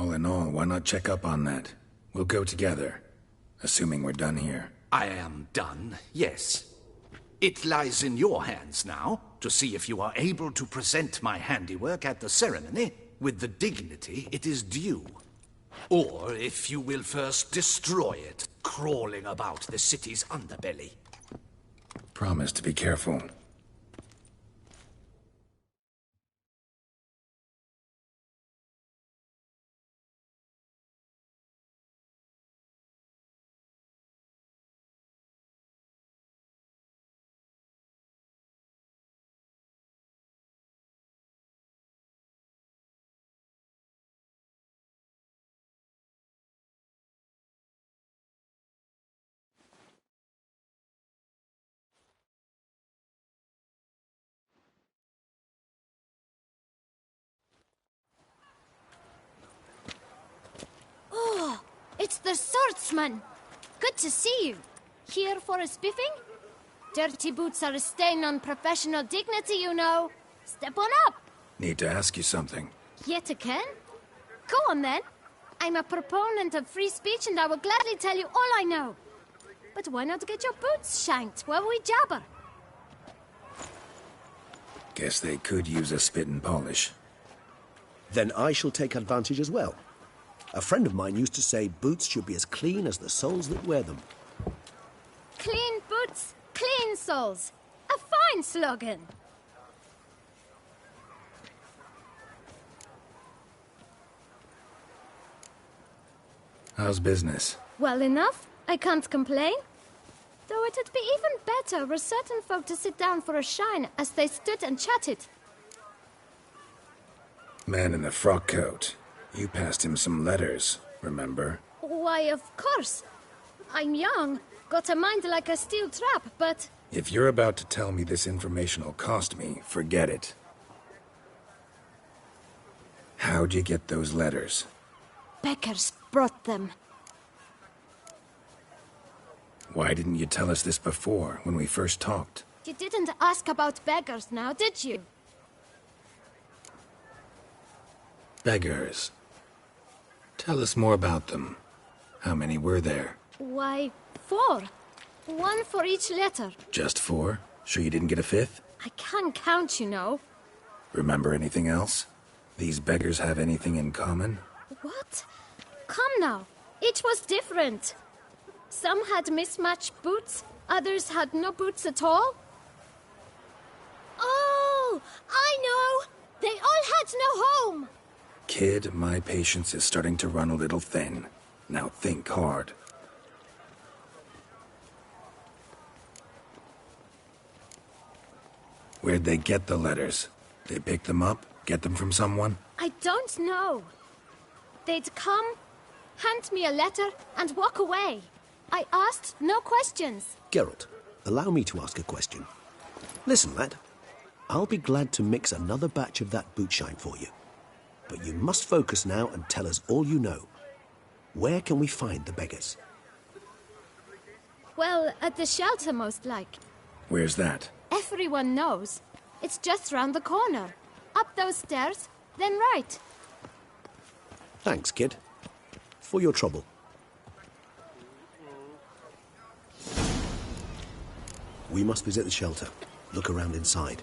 All in all, why not check up on that? We'll go together, assuming we're done here. I am done, yes. It lies in your hands now to see if you are able to present my handiwork at the ceremony with the dignity it is due. Or if you will first destroy it, crawling about the city's underbelly. Promise to be careful. Oh, it's the swordsman. Good to see you. Here for a spiffing? Dirty boots are a stain on professional dignity, you know. Step on up. Need to ask you something. Yet again? Go on then. I'm a proponent of free speech and I will gladly tell you all I know. But why not get your boots shanked while we jabber? Guess they could use a spit and polish. Then I shall take advantage as well. A friend of mine used to say boots should be as clean as the soles that wear them. Clean boots, clean soles. A fine slogan. How's business? Well enough. I can't complain. Though it'd be even better were certain folk to sit down for a shine as they stood and chatted. Man in the frock coat. You passed him some letters, remember? Why, of course. I'm young, got a mind like a steel trap, but... If you're about to tell me this information will cost me, forget it. How'd you get those letters? Beggars brought them. Why didn't you tell us this before, when we first talked? You didn't ask about beggars now, did you? Beggars. Tell us more about them. How many were there? Why, 4. 1 for each letter. Just 4? Sure you didn't get a 5th? I can't count, you know. Remember anything else? These beggars have anything in common? What? Come now. Each was different. Some had mismatched boots, others had no boots at all. Oh, I know! They all had no home! Kid, my patience is starting to run a little thin. Now think hard. Where'd they get the letters? They pick them up? Get them from someone? I don't know. They'd come, hand me a letter, and walk away. I asked no questions. Geralt, allow me to ask a question. Listen, lad. I'll be glad to mix another batch of that boot shine for you. But you must focus now and tell us all you know. Where can we find the beggars? Well, at the shelter, most like. Where's that? Everyone knows. It's just round the corner. Up those stairs, then right. Thanks, kid. For your trouble. We must visit the shelter. Look around inside.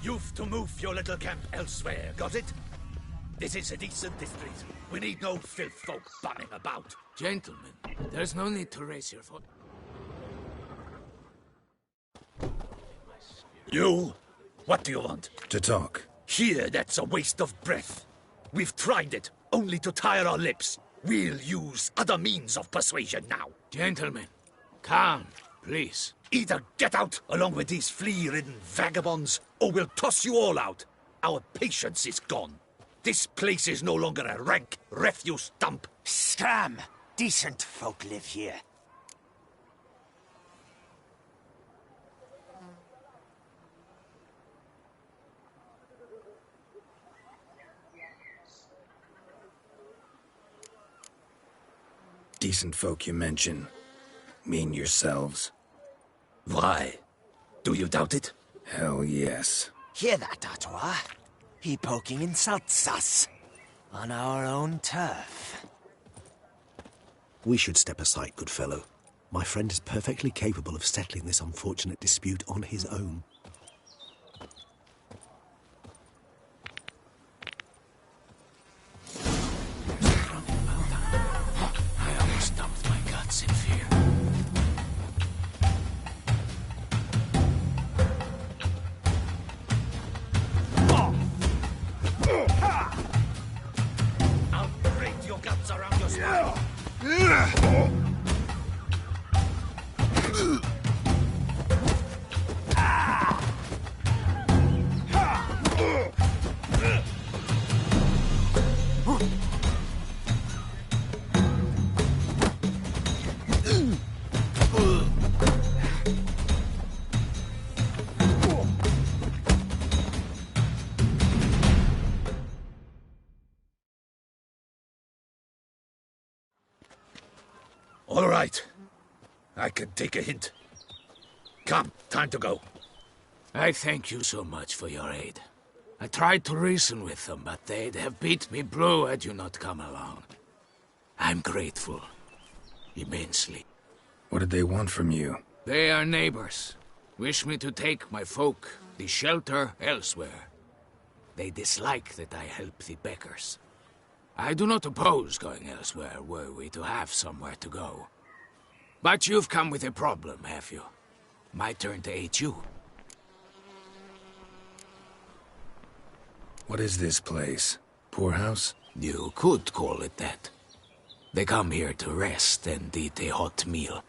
You've to move your little camp elsewhere, got it? This is a decent district. We need no filth folk bumming about. Gentlemen, there's no need to raise your voice. You? What do you want? To talk. Here, that's a waste of breath. We've tried it, only to tire our lips. We'll use other means of persuasion now. Gentlemen, calm, please. Either get out along with these flea-ridden vagabonds, or we'll toss you all out. Our patience is gone. This place is no longer a rank refuse dump. Scram! Decent folk live here. Decent folk you mention. mean yourselves. Why? Do you doubt it? Hell yes. Hear that, Artois? He poking insults us. On our own turf. We should step aside, good fellow. My friend is perfectly capable of settling this unfortunate dispute on his own. I almost dumped my guts in fear. I'll break your guts around your spine. All right. I can take a hint. Come, time to go. I thank you so much for your aid. I tried to reason with them, but they'd have beat me blue had you not come along. I'm grateful. Immensely. What did they want from you? They are neighbors. Wish me to take my folk, the shelter, elsewhere. They dislike that I help the beggars. I do not oppose going elsewhere, were we to have somewhere to go. But you've come with a problem, have you? My turn to aid you. What is this place? Poorhouse? You could call it that. They come here to rest and eat a hot meal.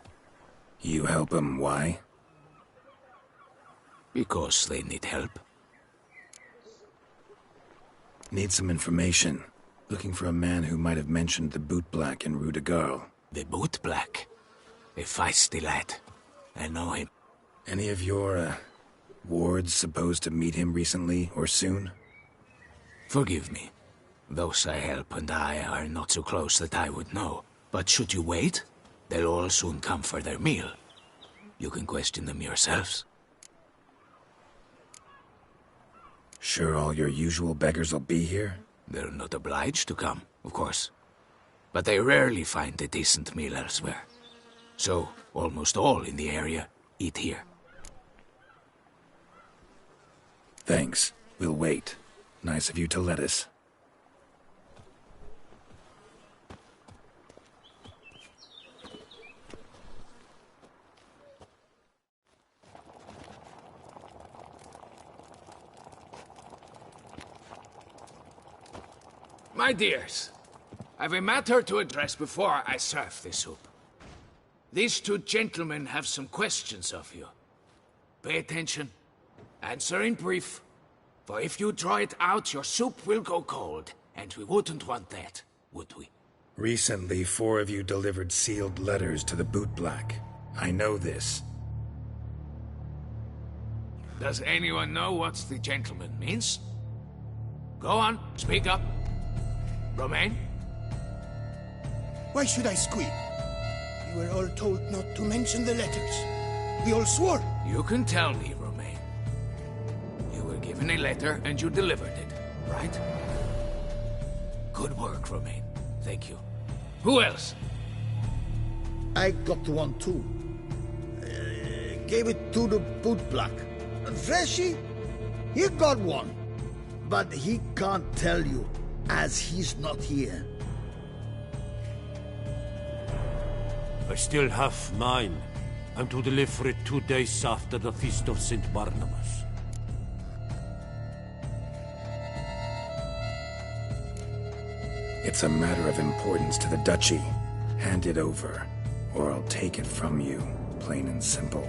You help them, why? Because they need help. Need some information. Looking for a man who might have mentioned the bootblack in Rue de Garl. The bootblack? A feisty lad. I know him. Any of your, wards supposed to meet him recently or soon? Forgive me. Those I help and I are not so close that I would know. But should you wait, they'll all soon come for their meal. You can question them yourselves. Sure all your usual beggars will be here? They're not obliged to come, of course. But they rarely find a decent meal elsewhere. So, almost all in the area eat here. Thanks. We'll wait. Nice of you to let us. My dears, I've a matter to address before I serve the soup. These two gentlemen have some questions of you. Pay attention. Answer in brief. For if you draw it out, your soup will go cold. And we wouldn't want that, would we? Recently, 4 of you delivered sealed letters to the bootblack. I know this. Does anyone know what the gentleman means? Go on, speak up. Romain? Why should I squeal? We were all told not to mention the letters. We all swore. You can tell me, Romain. You were given a letter and you delivered it, right? Good work, Romain. Thank you. Who else? I got one too. Gave it to the bootblack. Freshy, he got one. But he can't tell you, as he's not here. I still have mine. I'm to deliver it 2 days after the Feast of St. Barnabas. It's a matter of importance to the Duchy. Hand it over, or I'll take it from you, plain and simple.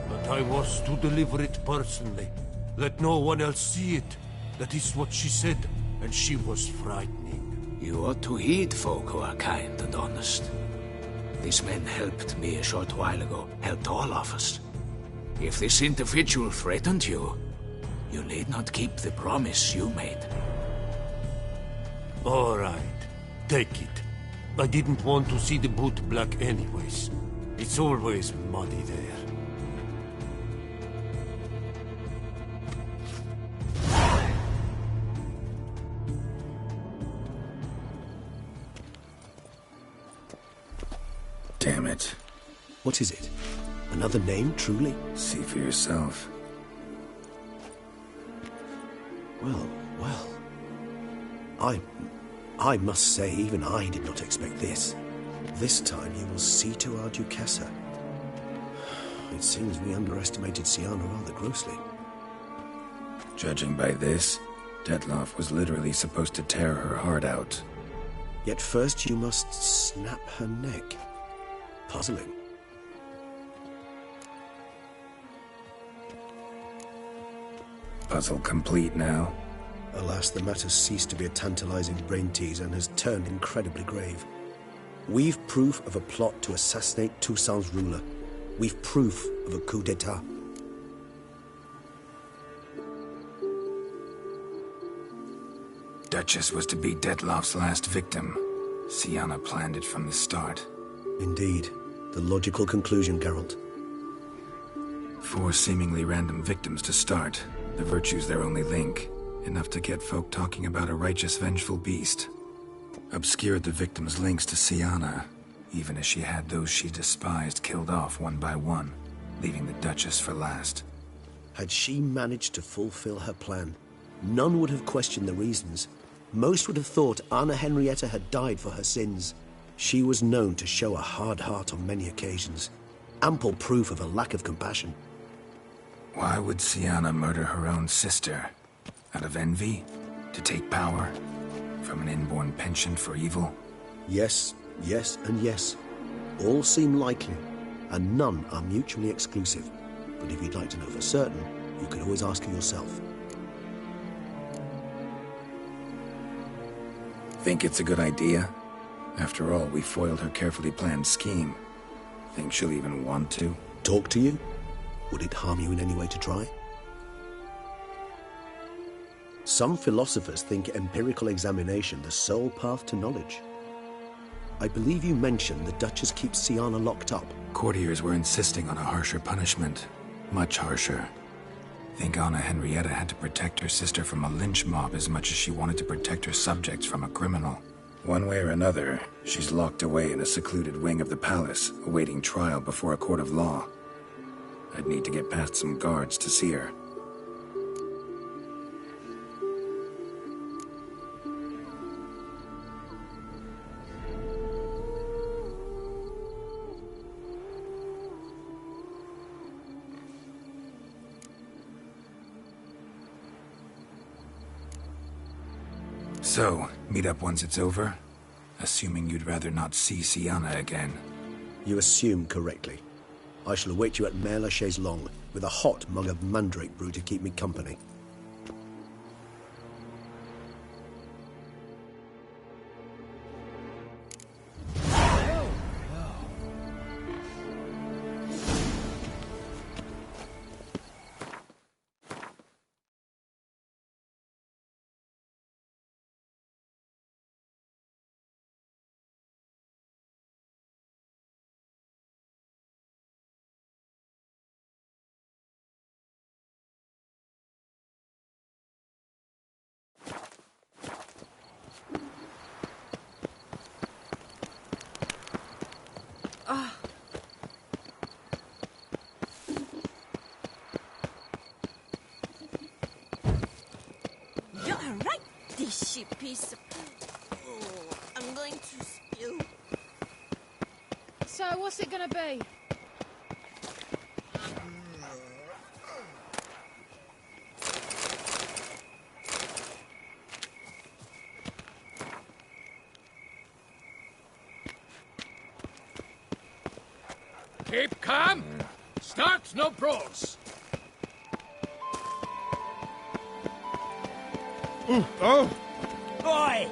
But I was to deliver it personally. Let no one else see it. That is what she said, and she was frightening. You ought to heed folk who are kind and honest. These men helped me a short while ago, helped all of us. If this individual threatened you, you need not keep the promise you made. All right, take it. I didn't want to see the bootblack anyways. It's always muddy there. Damn it. What is it? Another name, truly? See for yourself. Well, well. I must say, even I did not expect this. This time you will see to our Duchessa. It seems we underestimated Siana rather grossly. Judging by this, Detloff was literally supposed to tear her heart out. Yet first you must snap her neck. Puzzling. Puzzle complete now. Alas, the matter ceased to be a tantalizing brain tease and has turned incredibly grave. We've proof of a plot to assassinate Toussaint's ruler. We've proof of a coup d'etat. Duchess was to be Detloff's last victim. Siana planned it from the start. Indeed. The logical conclusion, Geralt. 4 seemingly random victims to start. The virtue's their only link. Enough to get folk talking about a righteous, vengeful beast. Obscured the victims' links to Siana, even as she had those she despised killed off one by one, leaving the Duchess for last. Had she managed to fulfill her plan, none would have questioned the reasons. Most would have thought Anna Henrietta had died for her sins. She was known to show a hard heart on many occasions. Ample proof of a lack of compassion. Why would Siana murder her own sister? Out of envy? To take power? From an inborn penchant for evil? Yes, yes, and yes. All seem likely, and none are mutually exclusive. But if you'd like to know for certain, you can always ask her yourself. Think it's a good idea? After all, we foiled her carefully planned scheme. Think she'll even want to? Talk to you? Would it harm you in any way to try? Some philosophers think empirical examination the sole path to knowledge. I believe you mentioned the Duchess keeps Siana locked up. Courtiers were insisting on a harsher punishment. Much harsher. Think Anna Henrietta had to protect her sister from a lynch mob as much as she wanted to protect her subjects from a criminal. One way or another, she's locked away in a secluded wing of the palace, awaiting trial before a court of law. I'd need to get past some guards to see her. So, meet up once it's over? Assuming you'd rather not see Siana again. You assume correctly. I shall await you at Mare la Chaise Longue, with a hot mug of mandrake brew to keep me company. You're right, this piece of... Oh, I'm going to spill. So, what's it gonna be? Keep calm. Start no brawls. Oh! Boy,